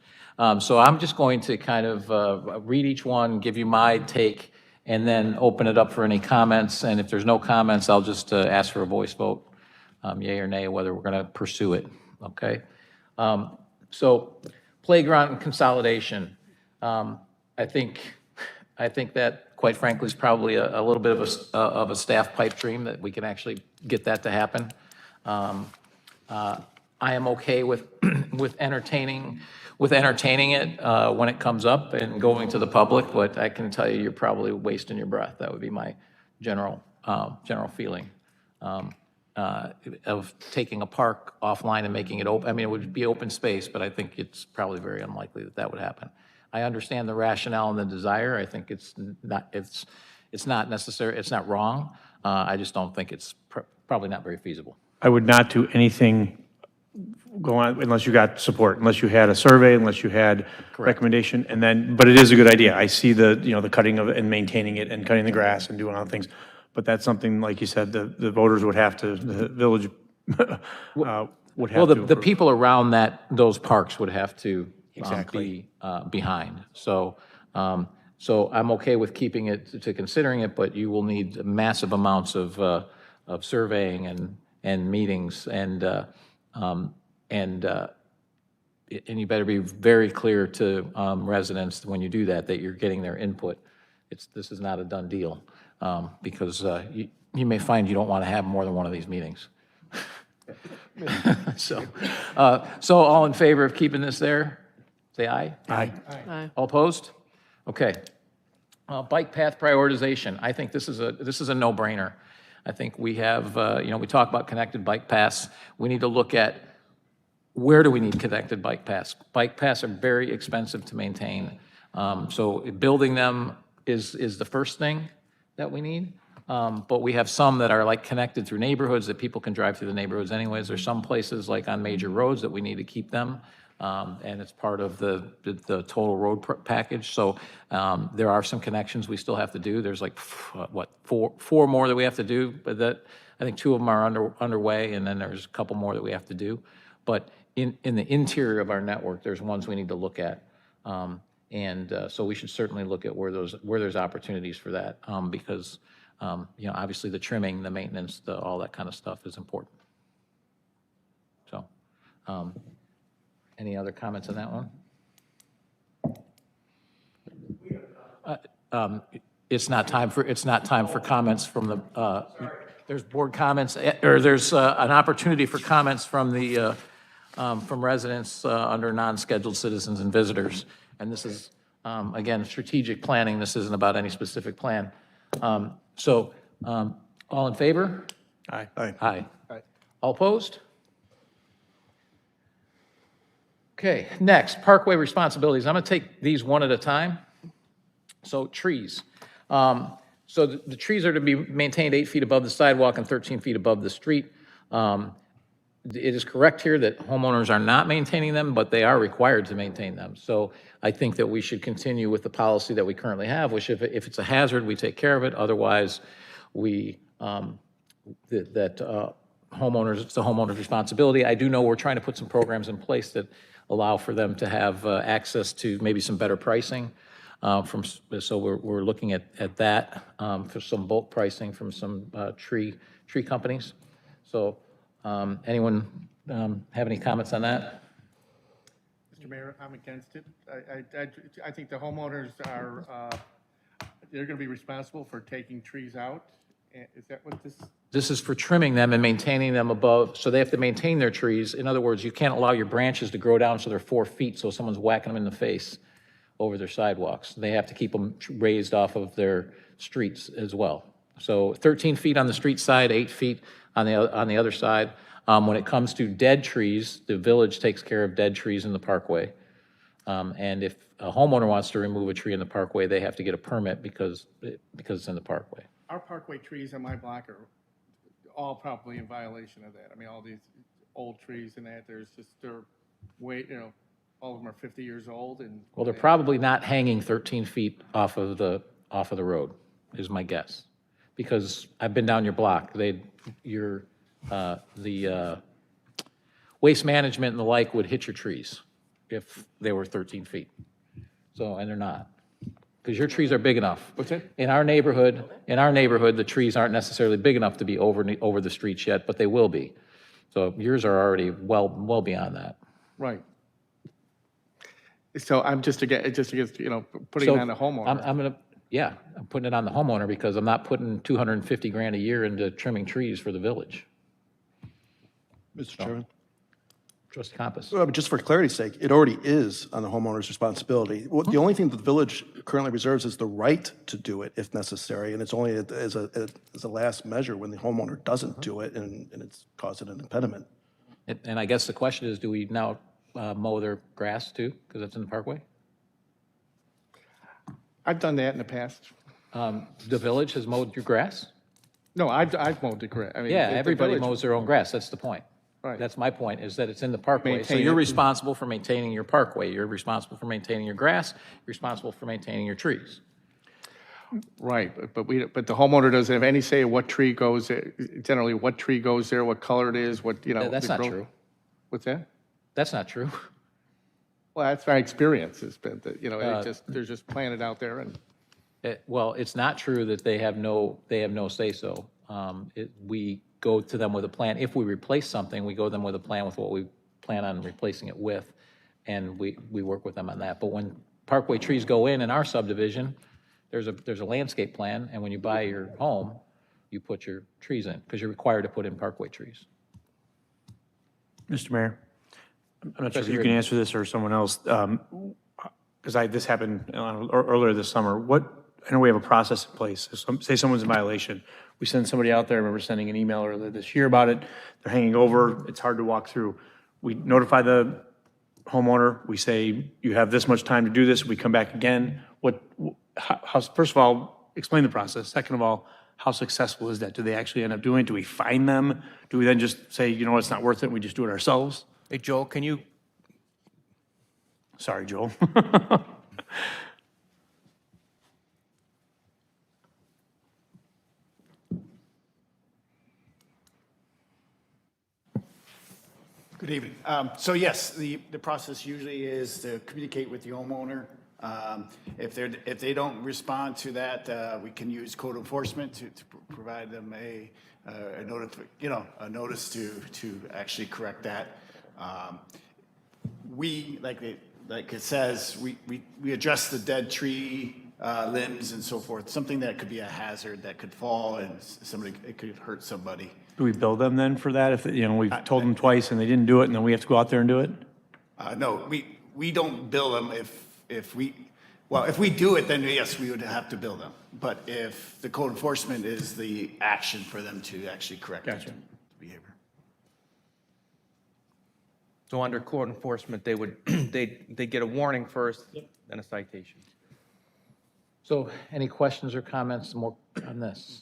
So I'm just going to kind of read each one, give you my take, and then open it up for any comments. And if there's no comments, I'll just ask for a voice vote, yea or nay, whether we're going to pursue it, okay? So playground consolidation. I think that, quite frankly, is probably a little bit of a staff pipe dream that we can actually get that to happen. I am okay with entertaining it when it comes up and going to the public, but I can tell you, you're probably wasting your breath. That would be my general feeling of taking a park offline and making it open. I mean, it would be open space, but I think it's probably very unlikely that that would happen. I understand the rationale and the desire. I think it's not necessary. It's not wrong. I just don't think it's probably not very feasible. I would not do anything go on unless you got support, unless you had a survey, unless you had recommendation, and then, but it is a good idea. I see the cutting of it and maintaining it and cutting the grass and doing other things. But that's something, like you said, the voters would have to, the village would have Well, to the approve. people around those parks would have to Exactly. be behind. So I'm okay with keeping it, to considering it, but you will need massive amounts of surveying and meetings, and you better be very clear to residents when you do that you're getting their input. This is not a done deal, because you may find you don't want to have more than one of these meetings. So all in favor of keeping this there, say aye. Aye. Aye. All opposed? Okay. Bike path prioritization. I think this is a no-brainer. I think we have, we talk about connected bike paths. We need to look at where do we need connected bike paths. Bike paths are very expensive to maintain. So building them is the first thing that we need. But we have some that are like connected through neighborhoods that people can drive through the neighborhoods anyways. There's some places like on major roads that we need to keep them. And it's part of the total road package. So there are some connections we still have to do. There's like, four more that we have to do, but I think 2 of them are underway, and then there's a couple more that we have to do. But in the interior of our network, there's ones we need to look at. So we should certainly look at where there's opportunities for that, because obviously the trimming, the maintenance, all that kind of stuff is important. So, any other comments on that one? It's not time for comments from the, there's board comments, or there's an opportunity for comments from the, from residents under non-scheduled citizens and visitors. And this is, again, strategic planning. This isn't about any specific plan. All in favor? Aye. Aye. All opposed? Okay, next, parkway responsibilities. I'm going to take these one at a time. So trees. So the trees are to be maintained 8 feet above the sidewalk and 13 feet above the street. It is correct here that homeowners are not maintaining them, but they are required to maintain them. So I think that we should continue with the policy that we currently have, which if it's a hazard, we take care of it. Otherwise, homeowners, it's the homeowner's responsibility. I do know we're trying to put some programs in place that allow for them to have access to maybe some better pricing. So we're looking at that for some bulk pricing from some tree companies. So anyone have any comments on that? Mr. Mayor, I'm against it. I think the homeowners are, they're going to be responsible for taking trees out. Is that what this? This is for trimming them and maintaining them above, so they have to maintain their trees. In other words, you can't allow your branches to grow down so they're 4 feet, so someone's whacking them in the face over their sidewalks. They have to keep them raised off of their streets as well. So 13 feet on the street side, 8 feet on the other side. When it comes to dead trees, the village takes care of dead trees in the parkway. And if a homeowner wants to remove a tree in the parkway, they have to get a permit because it's in the parkway. Our parkway trees on my block are all probably in violation of that. I mean, all these old trees and that, they're way, all of them are 50 years old and. Well, they're probably not hanging 13 feet off of the road, is my guess. Because I've been down your block, the waste management and the like would hit your trees if they were 13 feet. So, and they're not. Because your trees are big enough. What's that? In our neighborhood, the trees aren't necessarily big enough to be over the streets yet, but they will be. So yours are already well beyond that. Right. So I'm just against, putting So it on the homeowner. I'm putting it on the homeowner because I'm not putting 250 grand a year into trimming trees for the village. Mr. Chairman? Trustee Compass. Well, but just for clarity's sake, it already is on the homeowner's responsibility. The only thing that the village currently reserves is the right to do it if necessary, and it's only as a last measure when the homeowner doesn't do it and it's causing an impediment. And I guess the question is, do we now mow their grass too, because it's in the parkway? I've done that in the past. The village has mowed your grass? No, I've mowed the grass. I mean, Yeah, the everybody village- mows their own grass, that's the point. Right. That's my point, is that it's in the parkway. So Maintain you're it. responsible for maintaining your parkway, you're responsible for maintaining your grass, you're responsible for maintaining your trees. Right, but the homeowner doesn't have any say what tree goes there, generally what tree goes there, what color it is, what, That's the not growth- true. What's that? That's not true. Well, that's my experience, has been that, they're just planted out there and. Well, it's not true that they have no say-so. We go to them with a plan. If we replace something, we go to them with a plan with what we plan on replacing it with, and we work with them on that. But when parkway trees go in our subdivision, there's a landscape plan, and when you buy your home, you put your trees in, because you're required to put in parkway trees. Mr. Mayor, I'm not sure if you can answer this or someone else, because this happened earlier this summer. I know we have a process in place. Say someone's in violation. We send somebody out there. I remember sending an email earlier this year about it. They're hanging over. It's hard to walk through. We notify the homeowner. We say, you have this much time to do this. We come back again. First of all, explain the process. Second of all, how successful is that? Do they actually end up doing it? Do we fine them? Do we then just say, you know what, it's not worth it, and we just do it ourselves? Hey, Joel, can you, Sorry, Joel. Good evening. So yes, the process usually is to communicate with the homeowner. If they don't respond to that, we can use code enforcement to provide them a notice to actually correct that. We, like it says, we address the dead tree limbs and so forth, something that could be a hazard that could fall and it could hurt somebody. Do we bill them then for that? If, we've told them twice and they didn't do it, and then we have to go out there and do it? No, we don't bill them if we do it, then yes, we would have to bill them. But if the code enforcement is the action for them to actually correct Gotcha. behavior. so under court enforcement, they would, they get a warning first, then a citation? So any questions or comments more on this?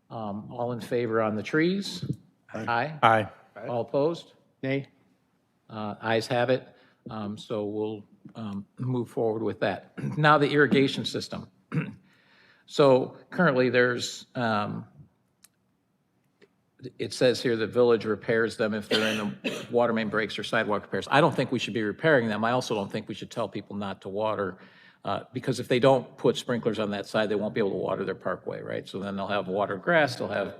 All in favor on the trees? Aye. Aye. All opposed? Nay? Ayes have it. So we'll move forward with that. Now the irrigation system. So currently there's, it says here the village repairs them if they're in the water main breaks or sidewalk repairs. I don't think we should be repairing them. I also don't think we should tell people not to water, because if they don't put sprinklers on that side, they won't be able to water their parkway, right? So then they'll have water grass, they'll have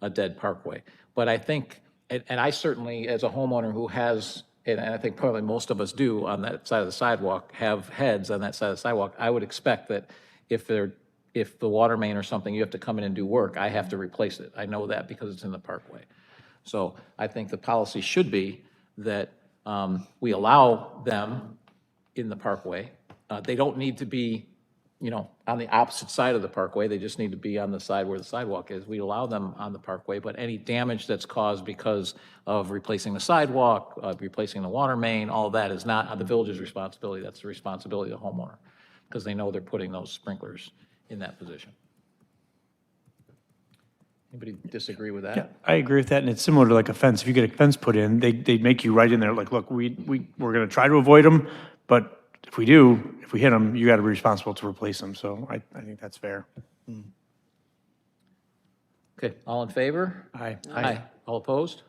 a dead parkway. But I think, and I certainly, as a homeowner who has, and I think probably most of us do on that side of the sidewalk, have heads on that side of the sidewalk, I would expect that if the water main or something, you have to come in and do work, I have to replace it. I know that because it's in the parkway. So I think the policy should be that we allow them in the parkway. They don't need to be on the opposite side of the parkway. They just need to be on the side where the sidewalk is. We allow them on the parkway, but any damage that's caused because of replacing the sidewalk, replacing the water main, all of that is not the village's responsibility. That's the responsibility of the homeowner, because they know they're putting those sprinklers in that position. Anybody disagree with that? Yeah, I agree with that, and it's similar to like a fence. If you get a fence put in, they make you right in there, like, look, we're gonna try to avoid them, but if we hit them, you gotta be responsible to replace them, so I think that's fair. Okay, all in favor? Aye. Aye. All opposed?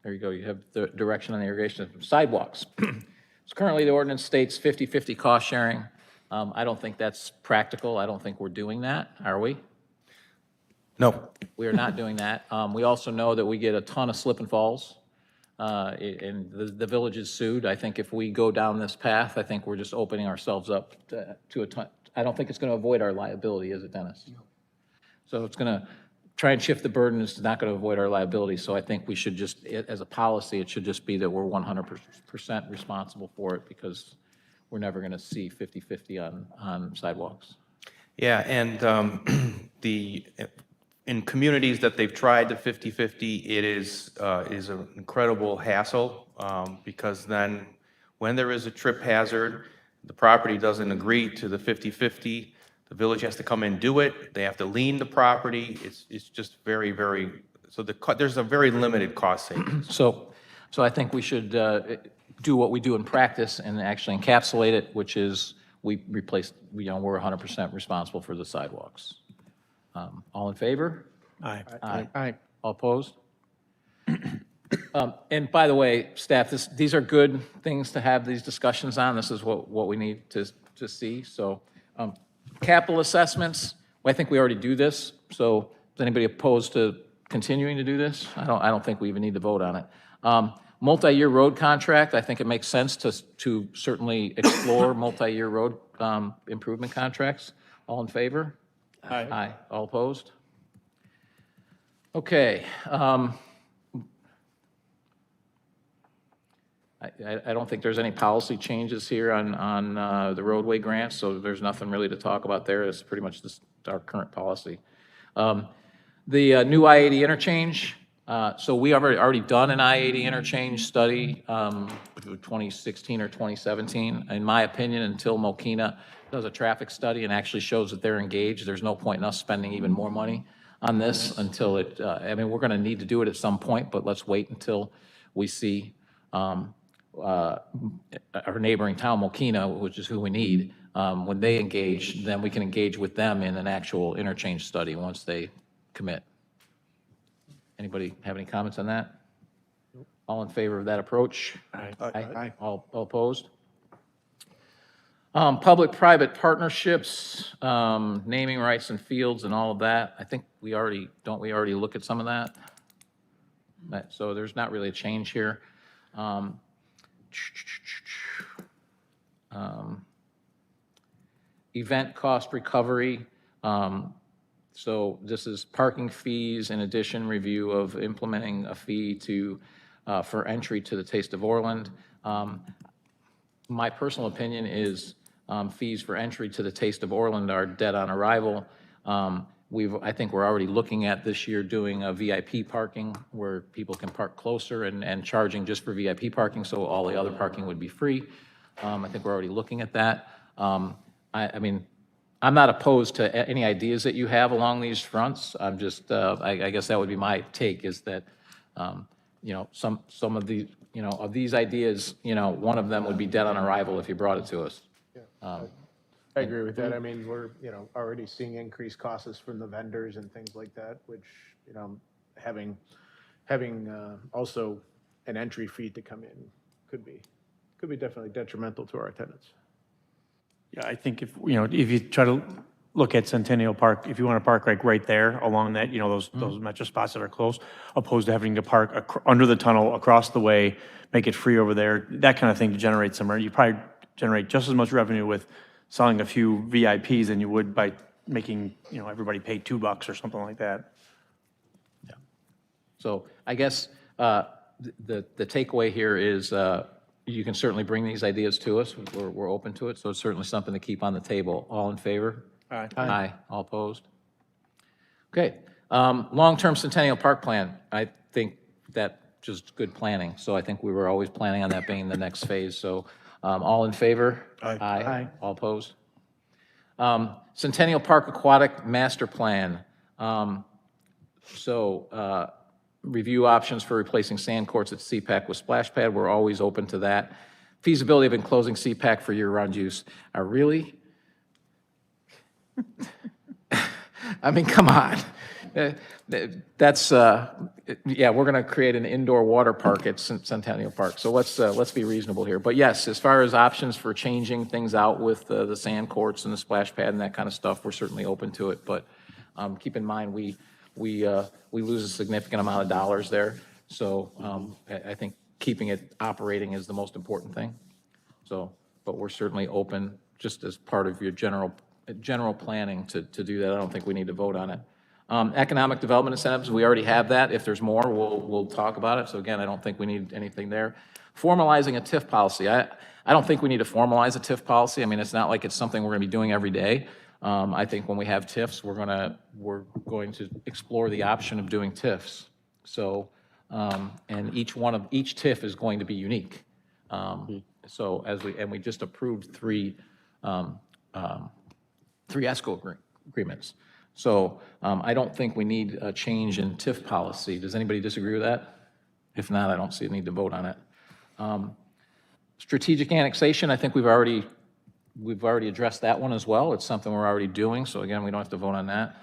There you go, you have the direction on the irrigation of sidewalks. So currently, the ordinance states 50/50 cost sharing. I don't think that's practical. I don't think we're doing that, are we? No. We are not doing that. We also know that we get a ton of slip and falls, and the village is sued. I think if we go down this path, I think we're just opening ourselves up to a ton. I don't think it's going to avoid our liability, is it, Dennis? So it's going to try and shift the burden. It's not going to avoid our liability. So I think we should just, as a policy, it should just be that we're 100% responsible for it, because we're never going to see 50/50 on sidewalks. Yeah, and in communities that they've tried the 50/50, it is an incredible hassle, because then when there is a trip hazard, the property doesn't agree to the 50/50, the village has to come in and do it, they have to lien the property, it's just very, very, so there's a very limited cost savings. So I think we should do what we do in practice and actually encapsulate it, which is we're 100% responsible for the sidewalks. All in favor? Aye. Aye. All opposed? And by the way, staff, these are good things to have these discussions on. This is what we need to see. So capital assessments, I think we already do this. So is anybody opposed to continuing to do this? I don't think we even need to vote on it. Multi-year road contract, I think it makes sense to certainly explore multi-year road improvement contracts. All in favor? Aye. Aye. All opposed? Okay. I don't think there's any policy changes here on the roadway grants, so there's nothing really to talk about there. It's pretty much our current policy. The new I-80 interchange, so we have already done an I-80 interchange study, 2016 or 2017. In my opinion, until Mokina does a traffic study and actually shows that they're engaged, there's no point in us spending even more money on this until it, I mean, we're going to need to do it at some point, but let's wait until we see our neighboring town, Mokina, which is who we need. When they engage, then we can engage with them in an actual interchange study once they commit. Anybody have any comments on that? All in favor of that approach? Aye. All opposed? Public-private partnerships, naming rights and fields and all of that. I think don't we already look at some of that? So there's not really a change here. Event cost recovery. So this is parking fees, in addition, review of implementing a fee for entry to the Taste of Orland. My personal opinion is fees for entry to the Taste of Orland are dead on arrival. I think we're already looking at this year doing a VIP parking where people can park closer and charging just for VIP parking, so all the other parking would be free. I think we're already looking at that. I mean, I'm not opposed to any ideas that you have along these fronts. I'm just, I guess that would be my take, is that, some of the, of these ideas, one of them would be dead on arrival if you brought it to us. I agree with that. I mean, we're, already seeing increased costs from the vendors and things like that, which, having also an entry fee to come in could be definitely detrimental to our tenants. Yeah, I think if you try to look at Centennial Park, if you want to park like right there along that, those metro spots that are close, opposed to having to park under the tunnel, across the way, make it free over there, that kind of thing to generate some revenue. You probably generate just as much revenue with selling a few VIPs than you would by making, everybody pay $2 or something like that. Yeah. So I guess the takeaway here is you can certainly bring these ideas to us. We're open to it, so it's certainly something to keep on the table. All in favor? Aye. Aye. All opposed? Okay. Long-term Centennial Park Plan, I think that just good planning. So I think we were always planning on that being the next phase. So all in favor? Aye. Aye. All opposed? Centennial Park Aquatic Master Plan. Review options for replacing sand courts at CPAC with splash pad. We're always open to that. Feasibility of enclosing CPAC for year-round use. Really? I mean, come on. That's, yeah, we're going to create an indoor water park at Centennial Park. So let's be reasonable here. But yes, as far as options for changing things out with the sand courts and the splash pad and that kind of stuff, we're certainly open to it. But keep in mind, we lose a significant amount of dollars there. So I think keeping it operating is the most important thing. So, but we're certainly open, just as part of your general planning to do that. I don't think we need to vote on it. Economic development incentives, we already have that. If there's more, we'll talk about it. So again, I don't think we need anything there. Formalizing a TIF policy. I don't think we need to formalize a TIF policy. I mean, it's not like it's something we're going to be doing every day. I think when we have TIFs, we're going to explore the option of doing TIFs. So, and each TIF is going to be unique. So we just approved three ESCO agreements. So I don't think we need a change in TIF policy. Does anybody disagree with that? If not, I don't see a need to vote on it. Strategic annexation, I think we've already addressed that one as well. It's something we're already doing, so again, we don't have to vote on that.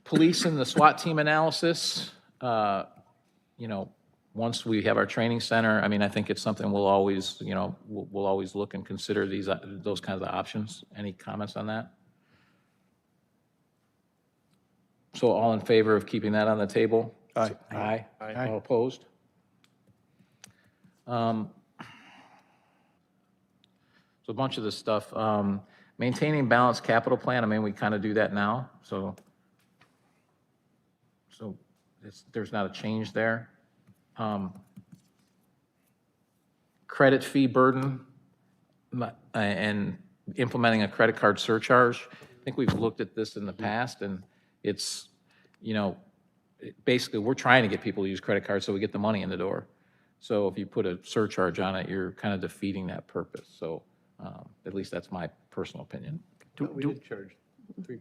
Police and the SWAT team analysis, once we have our training center, I mean, I think it's something we'll always, we'll always look and consider those kinds of options. Any comments on that? So all in favor of keeping that on the table? Aye. Aye. All opposed? So a bunch of this stuff. Maintaining balanced capital plan, I mean, we kind of do that now, so there's not a change there. Credit fee burden and implementing a credit card surcharge. I think we've looked at this in the past, and it's, basically we're trying to get people to use credit cards so we get the money in the door. So if you put a surcharge on it, you're kind of defeating that purpose. So at least that's my personal opinion. We did charge 3%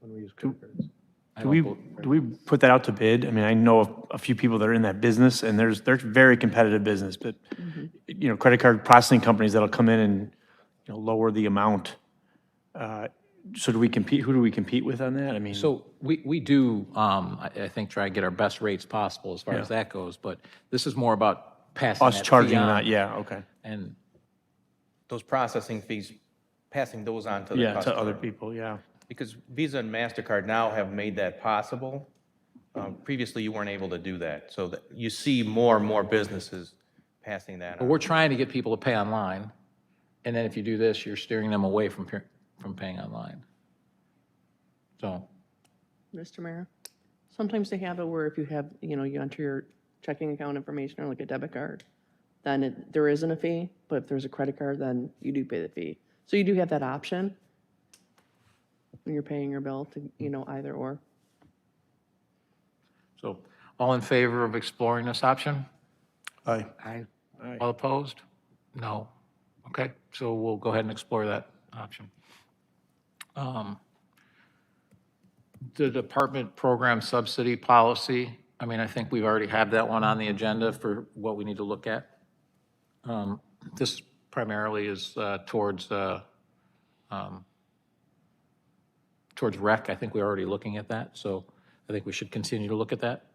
when we use credit cards. Do we put that out to bid? I mean, I know a few people that are in that business, and there's very competitive business, but, credit card processing companies that'll come in and, lower the amount. So do we compete, who do we compete with on that? I mean. So we do, I think, try to get our best rates possible as far as that goes, but this is more about passing Us that charging fee on. that, yeah, okay. And Those processing fees, passing those on to the Yeah, customer. to other people, yeah. Because Visa and MasterCard now have made that possible. Previously, you weren't able to do that. So that you see more and more businesses passing that but on. we're trying to get people to pay online, and then if you do this, you're steering them away from paying online. So, Mr. Mayor, sometimes they have it where if you have, you enter your checking account information or like a debit card, then there isn't a fee, but if there's a credit card, then you do pay the fee. So you do have that option when you're paying your bill to, either or. so all in favor of exploring this option? Aye. All opposed? No. Okay, so we'll go ahead and explore that option. The department program subsidy policy, I mean, I think we've already had that one on the agenda for what we need to look at. This primarily is towards rec. I think we're already looking at that, so I think we should continue to look at that.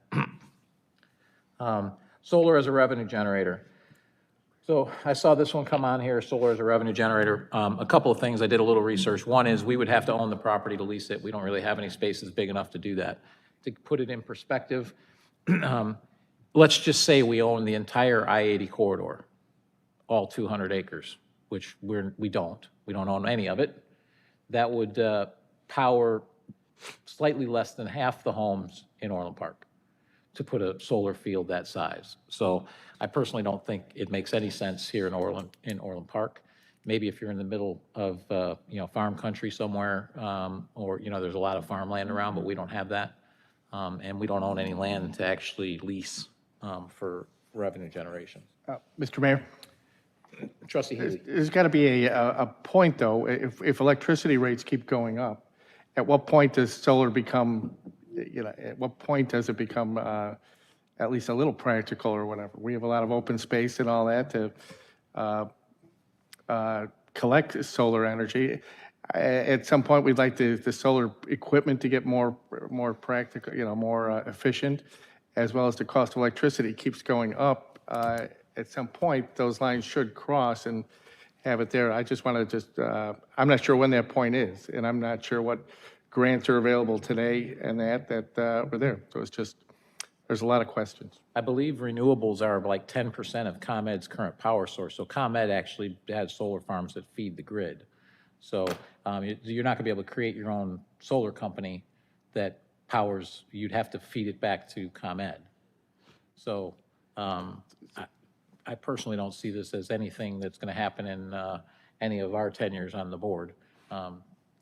Solar as a revenue generator. So I saw this one come on here, solar as a revenue generator. A couple of things, I did a little research. One is we would have to own the property to lease it. We don't really have any spaces big enough to do that. To put it in perspective, let's just say we own the entire I-80 corridor, all 200 acres, which we don't own any of it. That would power slightly less than half the homes in Orland Park. to put a solar field that size. So I personally don't think it makes any sense here in Orland Park. Maybe if you're in the middle of, farm country somewhere, or, there's a lot of farmland around, but we don't have that. And we don't own any land to actually lease for revenue generation. Mr. Mayor? Trustee Healy. There's got to be a point, though, if electricity rates keep going up, at what point does solar become, at what point does it become at least a little practical or whatever? We have a lot of open space and all that to collect solar energy. At some point, we'd like the solar equipment to get more practical, more efficient, as well as the cost of electricity keeps going up. At some point, those lines should cross and have it there. I just want to I'm not sure when that point is, and I'm not sure what grants are available today and that were there. So it's just, there's a lot of questions. I believe renewables are like 10% of ComEd's current power source. So ComEd actually has solar farms that feed the grid. So you're not going to be able to create your own solar company that powers, you'd have to feed it back to ComEd. So I personally don't see this as anything that's going to happen in any of our tenures on the board.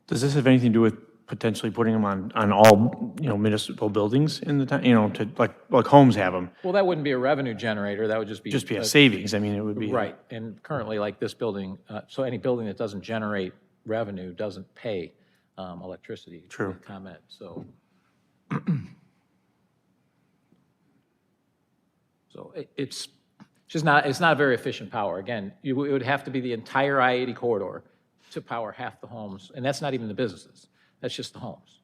Does this have anything to do with potentially putting them on all, municipal buildings in the town, to like homes have them? Well, that wouldn't be a revenue generator. That would just be a savings. I mean, it would be. Right. And currently, like this building, so any building that doesn't generate revenue doesn't pay electricity. True. With ComEd. So, it's just not, it's not very efficient power. Again, it would have to be the entire I-80 corridor to power half the homes, and that's not even the businesses. That's just the homes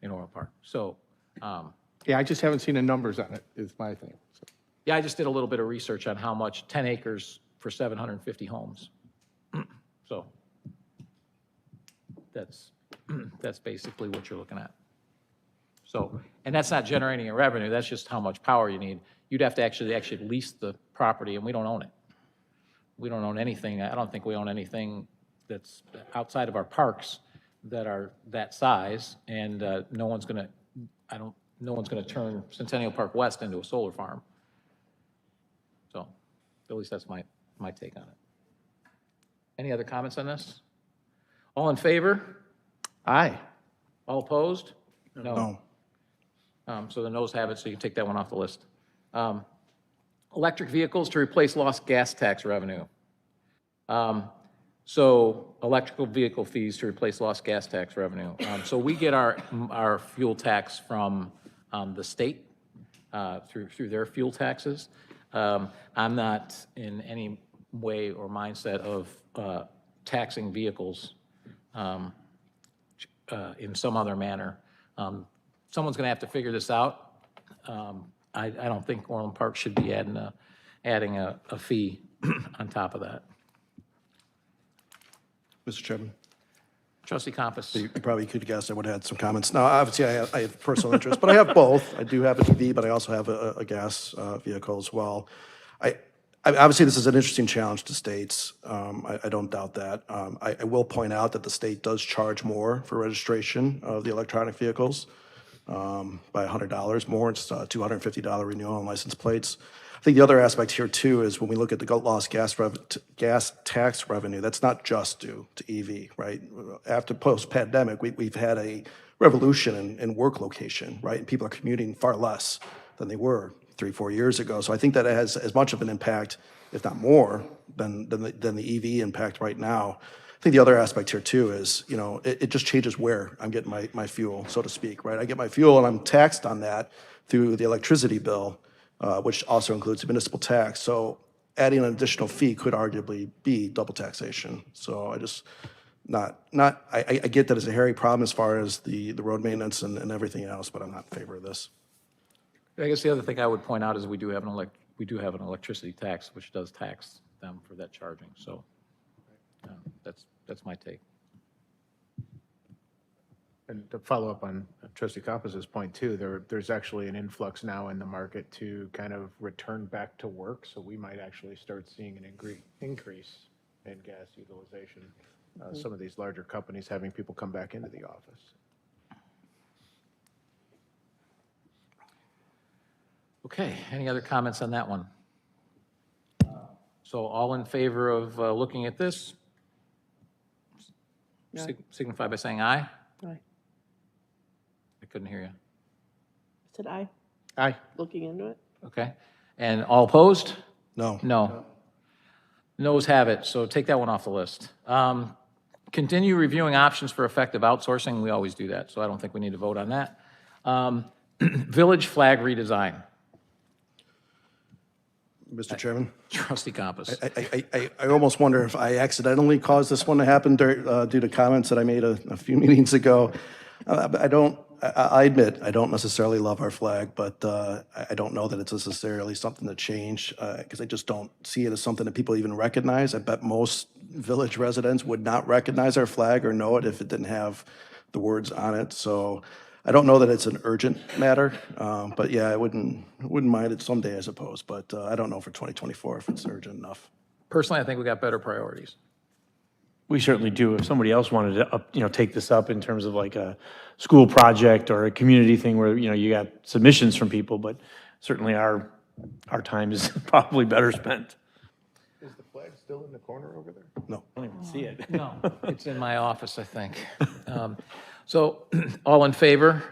in Orland Park. So, Yeah, I just haven't seen the numbers on it, is my thing. So. yeah, I just did a little bit of research on how much 10 acres for 750 homes. So that's basically what you're looking at. So, and that's not generating a revenue, that's just how much power you need. You'd have to actually lease the property, and we don't own it. We don't own anything. I don't think we own anything that's outside of our parks that are that size, and no one's gonna turn Centennial Park West into a solar farm. So, at least that's my take on it. Any other comments on this? All in favor? Aye. All opposed? No. So the noes have it, so you can take that one off the list. Electric vehicles to replace lost gas tax revenue. So electrical vehicle fees to replace lost gas tax revenue. So we get our fuel tax from the state through their fuel taxes. I'm not in any way or mindset of taxing vehicles in some other manner. Someone's going to have to figure this out. I don't think Orland Park should be adding a fee on top of that. Mr. Chairman, Trustee Compass. you probably could guess I would have had some comments. Now, obviously, I have personal interest, but I have both. I do have an EV, but I also have a gas vehicle as well. Obviously, this is an interesting challenge to states. I don't doubt that. I will point out that the state does charge more for registration of the electronic vehicles by $100 more. It's a $250 renewal on license plates. I think the other aspect here too is when we look at the lost gas tax revenue, that's not just due to EV, right? After post-pandemic, we've had a revolution in work location, right? And people are commuting far less than they were 3-4 years ago. So I think that it has as much of an impact, if not more, than the EV impact right now. I think the other aspect here too is, it just changes where I'm getting my fuel, so to speak, right? I get my fuel and I'm taxed on that through the electricity bill, which also includes the municipal tax. So adding an additional fee could arguably be double taxation. So I just I get that it's a hairy problem as far as the road maintenance and everything else, but I'm not in favor of this. I guess the other thing I would point out is we do have an electricity tax, which does tax them for that charging. So that's my take. And to follow up on Trustee Compass's point too, there's actually an influx now in the market to kind of return back to work. So we might actually start seeing an increase in gas utilization. Some of these larger companies having people come back into the office. Okay, any other comments on that one? So all in favor of looking at this? Signify by saying aye. Aye. I couldn't hear you. Said aye. Aye. Looking into it? Okay. And all opposed? No. No. Noes have it, so take that one off the list. Continue reviewing options for effective outsourcing. We always do that, so I don't think we need to vote on that. Village flag redesign. Mr. Chairman? Trustee Compass. I almost wonder if I accidentally caused this one to happen due to comments that I made a few meetings ago. I admit, I don't necessarily love our flag, but I don't know that it's necessarily something to change, because I just don't see it as something that people even recognize. I bet most village residents would not recognize our flag or know it if it didn't have the words on it. So I don't know that it's an urgent matter, but yeah, I wouldn't mind it someday, I suppose. But I don't know for 2024 if it's urgent enough. Personally, I think we got better priorities. We certainly do. If somebody else wanted to, take this up in terms of like a school project or a community thing where, you got submissions from people, but certainly our time is probably better spent. Is the flag still in the corner over there? No. I don't even see it. No, it's in my office, I think. So, all in favor?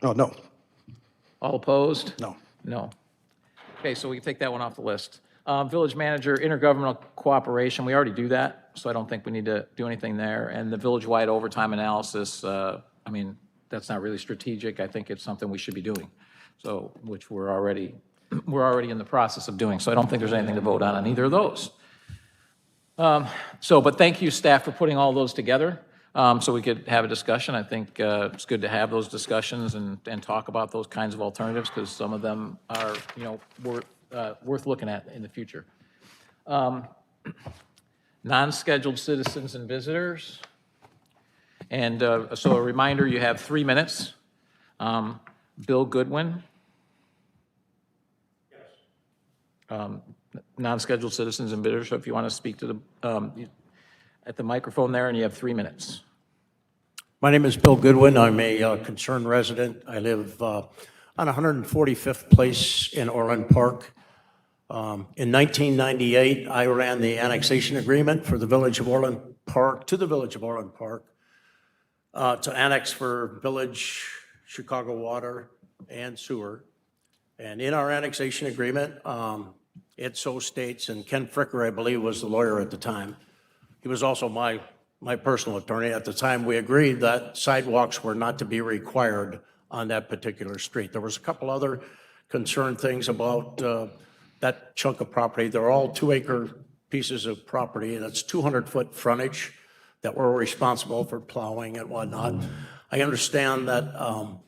Oh, no. All opposed? No. No. Okay, so we can take that one off the list. Village manager, intergovernmental cooperation, we already do that, so I don't think we need to do anything there. And the village-wide overtime analysis, that's not really strategic. I think it's something we should be doing, so, which we're already in the process of doing. So I don't think there's anything to vote on either of those. But thank you, staff, for putting all those together, so we could have a discussion. I think it's good to have those discussions and talk about those kinds of alternatives, because some of them are, worth looking at in the future. Non-scheduled citizens and visitors. And so a reminder, you have 3 minutes. Bill Goodwin. Non-scheduled citizens and visitors, so if you want to speak to at the microphone there, and you have 3 minutes. My name is Bill Goodwin. I'm a concerned resident. I live on 145th Place in Orland Park. In 1998, I ran the annexation agreement for the Village of Orland Park, to the Village of Orland Park, to annex for Village, Chicago Water, and Sewer. And in our annexation agreement, it so states, and Ken Fricker, I believe, was the lawyer at the time. He was also my personal attorney. At the time, we agreed that sidewalks were not to be required on that particular street. There was a couple other concerned things about that chunk of property. They're all 2-acre pieces of property, and it's 200-foot frontage that we're responsible for plowing and whatnot. I understand that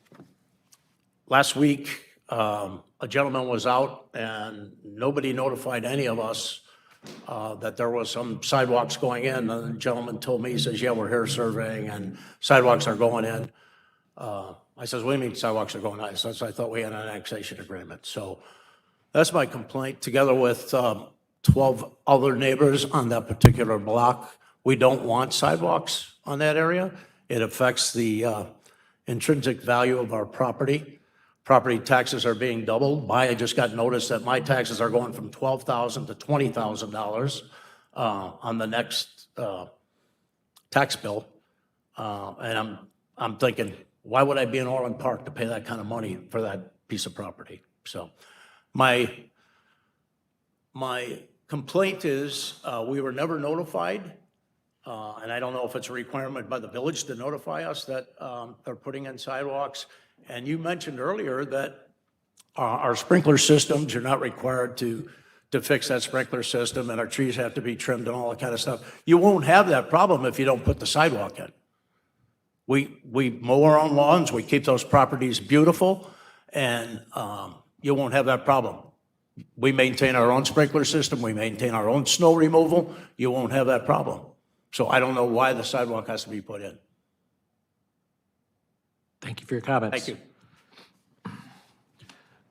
last week, a gentleman was out and nobody notified any of us that there was some sidewalks going in. And the gentleman told me, he says, yeah, we're here surveying and sidewalks are going in. I says, what do you mean sidewalks are going in? I says, I thought we had an annexation agreement. So that's my complaint, together with 12 other neighbors on that particular block. We don't want sidewalks on that area. It affects the intrinsic value of our property. Property taxes are being doubled. I just got notice that my taxes are going from $12,000 to $20,000 on the next tax bill. And I'm thinking, why would I be in Orland Park to pay that kind of money for that piece of property? So my complaint is we were never notified, and I don't know if it's a requirement by the village to notify us that they're putting in sidewalks. And you mentioned earlier that our sprinkler systems, you're not required to fix that sprinkler system, and our trees have to be trimmed and all that kind of stuff. You won't have that problem if you don't put the sidewalk in. We mow our own lawns, we keep those properties beautiful, and you won't have that problem. We maintain our own sprinkler system, we maintain our own snow removal, you won't have that problem. So I don't know why the sidewalk has to be put in. Thank you for your comments. Thank you.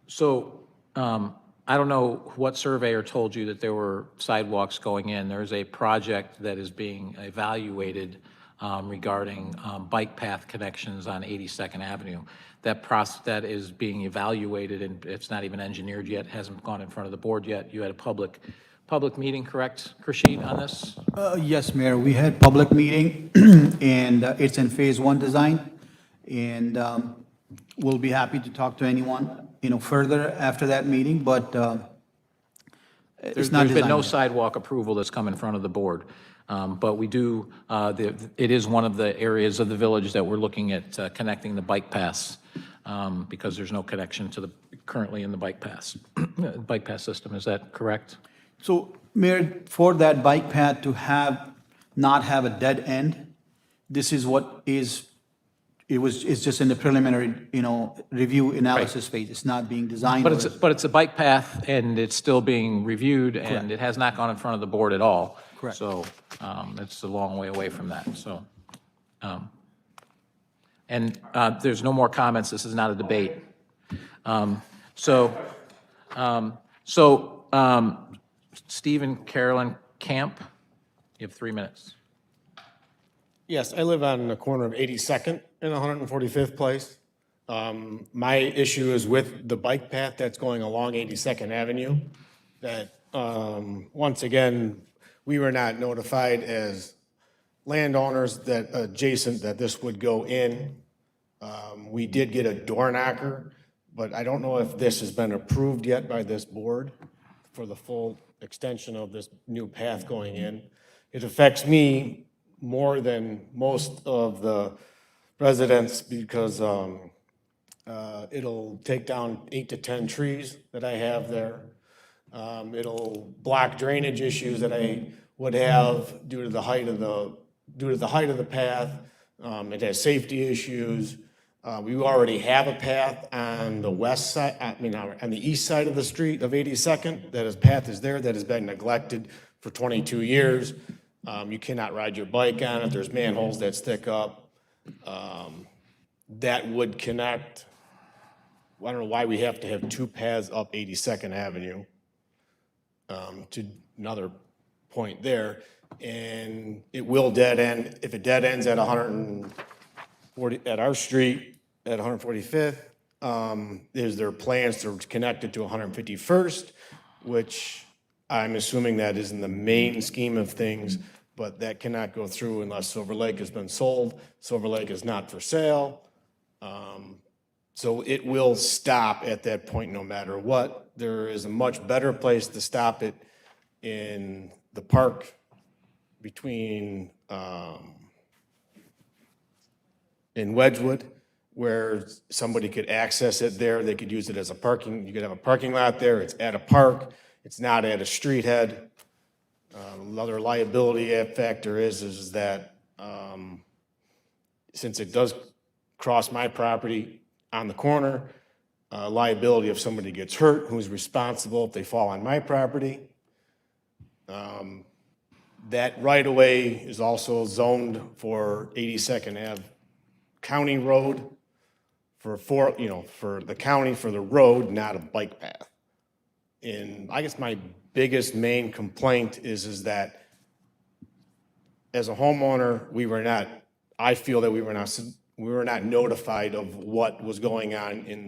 So, I don't know what surveyor told you that there were sidewalks going in. There's a project that is being evaluated regarding bike path connections on 82nd Avenue. That is being evaluated, and it's not even engineered yet, hasn't gone in front of the board yet. You had a public meeting, correct, Krishit, on this? Yes, Mayor, we had public meeting, and it's in Phase 1 design, and we'll be happy to talk to anyone, further after that meeting, but it's not There's been no designed yet. sidewalk approval that's come in front of the board. But we do, it is one of the areas of the village that we're looking at connecting the bike paths, because there's no connection to the, currently in the bike pass system. Is that correct? So, Mayor, for that bike path to not have a dead end, this is what it's just in the preliminary, review analysis phase. It's not being designed. But it's a bike path, and it's still being reviewed, and it has not gone in front of the board at all. Correct. So it's a long way away from that, so. And there's no more comments, this is not a debate. Stephen Carolyn Camp, you have 3 minutes. Yes, I live on the corner of 82nd and 145th Place. My issue is with the bike path that's going along 82nd Avenue, that, once again, we were not notified as landowners that adjacent that this would go in. We did get a door knocker, but I don't know if this has been approved yet by this board for the full extension of this new path going in. It affects me more than most of the residents because it'll take down 8 to 10 trees that I have there. It'll block drainage issues that I would have due to the height of the path. It has safety issues. We already have a path on the west side, on the east side of the street of 82nd. That path is there that has been neglected for 22 years. You cannot ride your bike on it. There's manholes that stick up. That would connect. I don't know why we have to have 2 paths up 82nd Avenue. To another point there, and it will dead end. If it dead ends at 140 at our street at 145th, is there plans to connect it to 151st, which I'm assuming that is in the main scheme of things, but that cannot go through unless Silver Lake has been sold. Silver Lake is not for sale. So it will stop at that point no matter what. There is a much better place to stop it in the park between, in Wedgwood, where somebody could access it there. They could use it as a parking, you could have a parking lot there. It's at a park. It's not at a street head. Another liability factor is that since it does cross my property on the corner, liability if somebody gets hurt, who's responsible if they fall on my property. That right-of-way is also zoned for 82nd Ave County Road for the county for the road, not a bike path. And I guess my biggest main complaint is that as a homeowner, I feel that we were not notified of what was going on in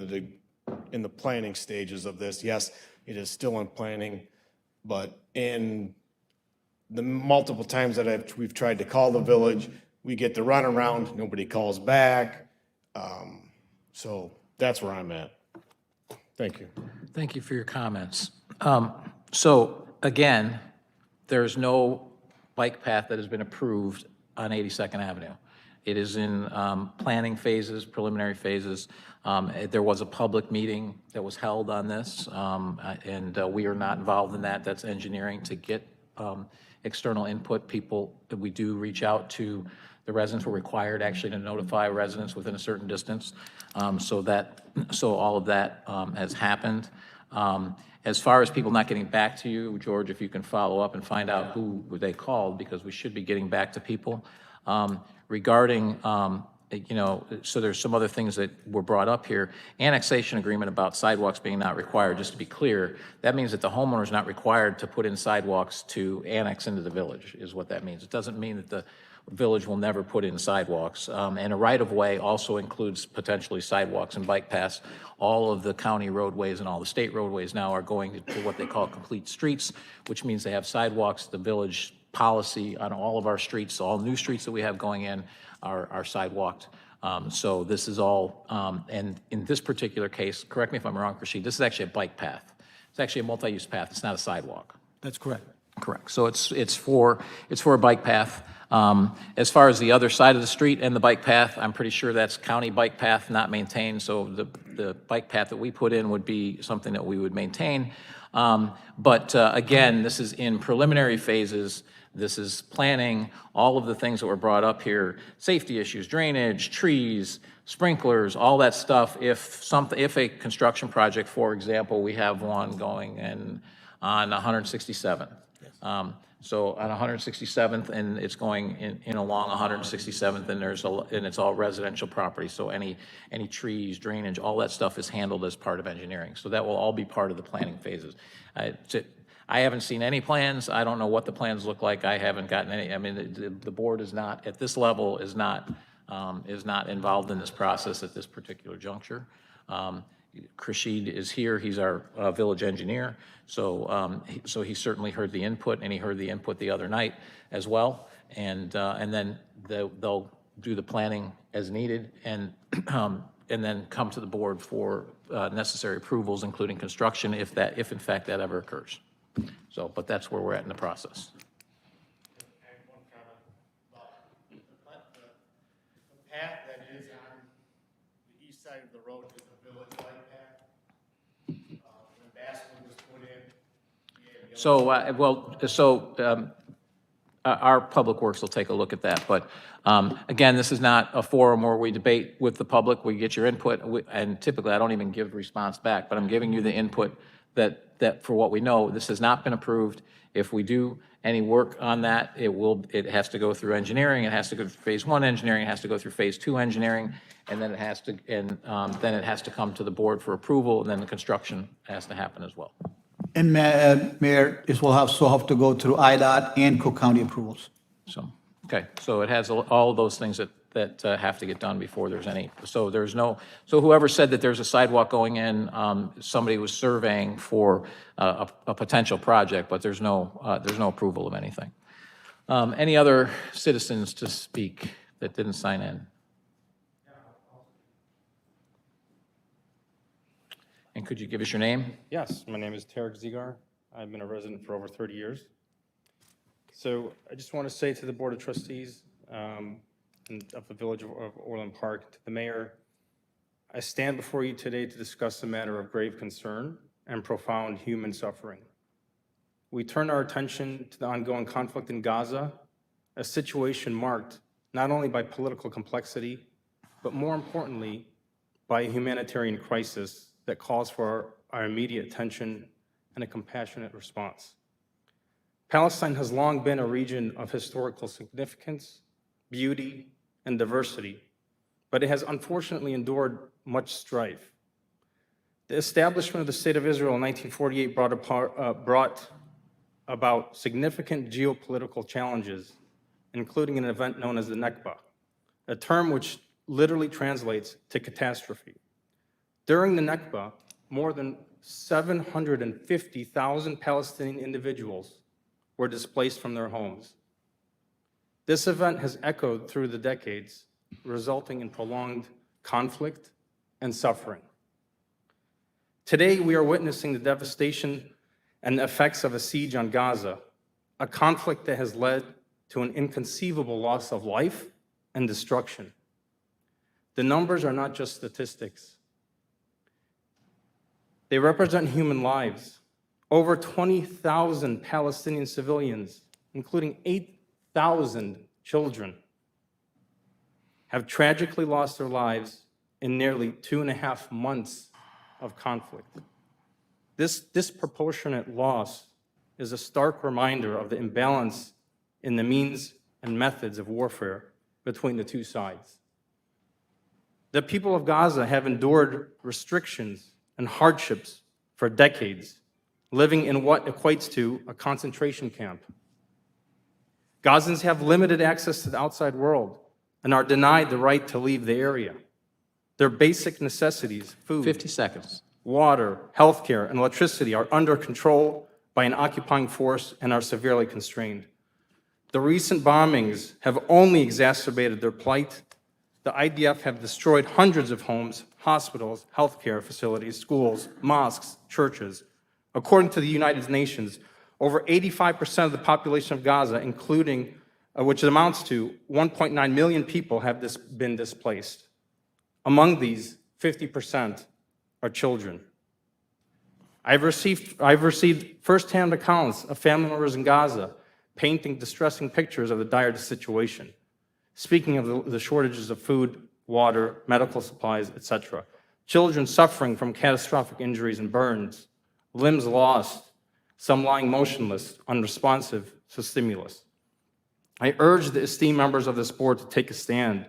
the planning stages of this. Yes, it is still in planning, but in the multiple times that we've tried to call the village, we get the runaround, nobody calls back. So that's where I'm at. Thank you. Thank you for your comments. So again, there's no bike path that has been approved on 82nd Avenue. It is in planning phases, preliminary phases. There was a public meeting that was held on this, and we are not involved in that. That's engineering to get external input. We do reach out to the residents. We're required actually to notify residents within a certain distance. So all of that has happened. As far as people not getting back to you, George, if you can follow up and find out who they called, because we should be getting back to people. Regarding, so there's some other things that were brought up here. Annexation agreement about sidewalks being not required, just to be clear, that means that the homeowner is not required to put in sidewalks to annex into the village, is what that means. It doesn't mean that the village will never put in sidewalks. And a right-of-way also includes potentially sidewalks and bike paths. All of the county roadways and all the state roadways now are going to what they call complete streets, which means they have sidewalks. The village policy on all of our streets, all new streets that we have going in are sidewalked. So this is all, and in this particular case, correct me if I'm wrong, Rashid, this is actually a bike path. It's actually a multi-use path. It's not a sidewalk. That's correct. Correct. So it's for a bike path. As far as the other side of the street and the bike path, I'm pretty sure that's county bike path, not maintained. So the bike path that we put in would be something that we would maintain. But again, this is in preliminary phases. This is planning, all of the things that were brought up here, safety issues, drainage, trees, sprinklers, all that stuff. If a construction project, for example, we have one going in on 167th. So on 167th, and it's going in along 167th, and it's all residential property. So any trees, drainage, all that stuff is handled as part of engineering. So that will all be part of the planning phases. I haven't seen any plans. I don't know what the plans look like. I haven't gotten any. I mean, the board is not, at this level, is not involved in this process at this particular juncture. Rashid is here. He's our village engineer. So he certainly heard the input, and he heard the input the other night as well. And then they'll do the planning as needed, and then come to the board for necessary approvals, including construction, if in fact that ever occurs. So, but that's where we're at in the process. The path that is on the east side of the road is a village bike path. When Baskin was put in. Our Public Works will take a look at that. But again, this is not a forum where we debate with the public. We get your input, and typically I don't even give response back, but I'm giving you the input that for what we know, this has not been approved. If we do any work on that, it has to go through engineering, it has to go through phase 1 engineering, it has to go through phase 2 engineering, and then it has to come to the board for approval, and then the construction has to happen as well. And Mayor, this will also have to go through IDOT and Cook County approvals. So, okay, so it has all of those things that have to get done before there's any, so whoever said that there's a sidewalk going in, somebody was surveying for a potential project, but there's no approval of anything. Any other citizens to speak that didn't sign in? And could you give us your name? Yes, my name is Tarek Zigar. I've been a resident for over 30 years. So I just want to say to the Board of Trustees of the Village of Orland Park, to the Mayor, I stand before you today to discuss a matter of grave concern and profound human suffering. We turn our attention to the ongoing conflict in Gaza, a situation marked not only by political complexity, but more importantly, by a humanitarian crisis that calls for our immediate attention and a compassionate response. Palestine has long been a region of historical significance, beauty, and diversity, but it has unfortunately endured much strife. The establishment of the State of Israel in 1948 brought about significant geopolitical challenges, including an event known as the Nakba, a term which literally translates to catastrophe. During the Nakba, more than 750,000 Palestinian individuals were displaced from their homes. This event has echoed through the decades, resulting in prolonged conflict and suffering. Today, we are witnessing the devastation and the effects of a siege on Gaza, a conflict that has led to an inconceivable loss of life and destruction. The numbers are not just statistics. They represent human lives. Over 20,000 Palestinian civilians, including 8,000 children, have tragically lost their lives in nearly 2.5 months of conflict. This disproportionate loss is a stark reminder of the imbalance in the means and methods of warfare between the two sides. The people of Gaza have endured restrictions and hardships for decades, living in what equates to a concentration camp. Gazans have limited access to the outside world and are denied the right to leave the area. Their basic necessities, food, 50 seconds. water, healthcare, and electricity are under control by an occupying force and are severely constrained. The recent bombings have only exacerbated their plight. The IDF have destroyed hundreds of homes, hospitals, healthcare facilities, schools, mosques, churches. According to the United Nations, over 85% of the population of Gaza, including, which amounts to 1.9 million people, have been displaced. Among these, 50% are children. I've received firsthand accounts of family members in Gaza painting distressing pictures of the dire situation, speaking of the shortages of food, water, medical supplies, etc. Children suffering from catastrophic injuries and burns, limbs lost, some lying motionless, unresponsive to stimulus. I urge the esteemed members of this board to take a stand.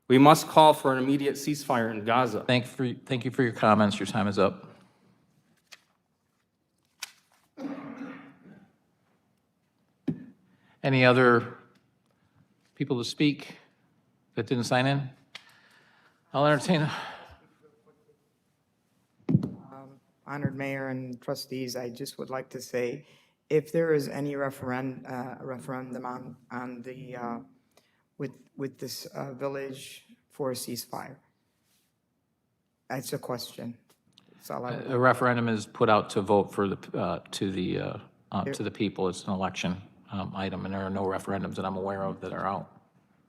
We must call for an immediate ceasefire in Gaza. Thank you for your comments. Your time is up. Any other people to speak that didn't sign in? I'll entertain. Honored Mayor and trustees, I just would like to say, if there is any referendum on the, with this village for a ceasefire, that's a question. That's all I would. A referendum is put out to vote for to the people. It's an election item, and there are no referendums that I'm aware of that are out.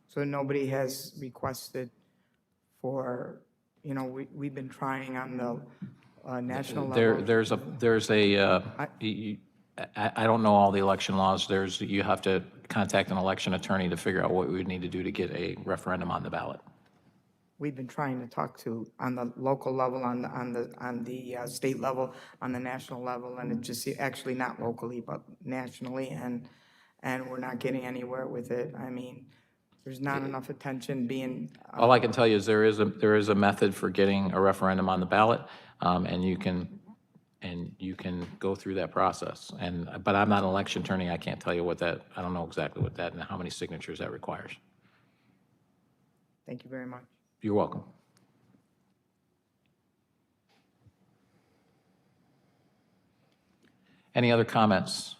So nobody has requested for, we've been trying on the national level. I don't know all the election laws. You have to contact an election attorney to figure out what we would need to do to get a referendum on the ballot. We've been trying to talk to on the local level, on the state level, on the national level, and it just actually not locally but nationally, and we're not getting anywhere with it. I mean, there's not enough attention being. All I can tell you is there is a method for getting a referendum on the ballot, and you can go through that process. But I'm not an election attorney. I can't tell you I don't know exactly what that and how many signatures that requires. Thank you very much. You're welcome. Any other comments?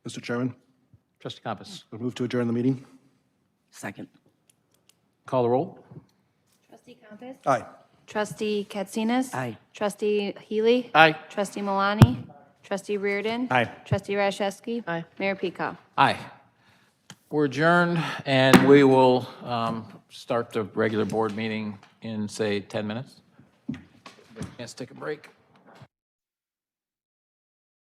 Mr. Chairman, Trustee Compass. I move to adjourn the meeting. Second. Call the roll. Trustee Compass? Aye. Trustee Katsinas? Aye. Trustee Healy? Aye. Trustee Malani? Trustee Reardon? Aye. Trustee Rashewski? Aye. Mayor Peacock? Aye. We're adjourned, and we will start the regular board meeting in, say, 10 minutes. Chance to take a break.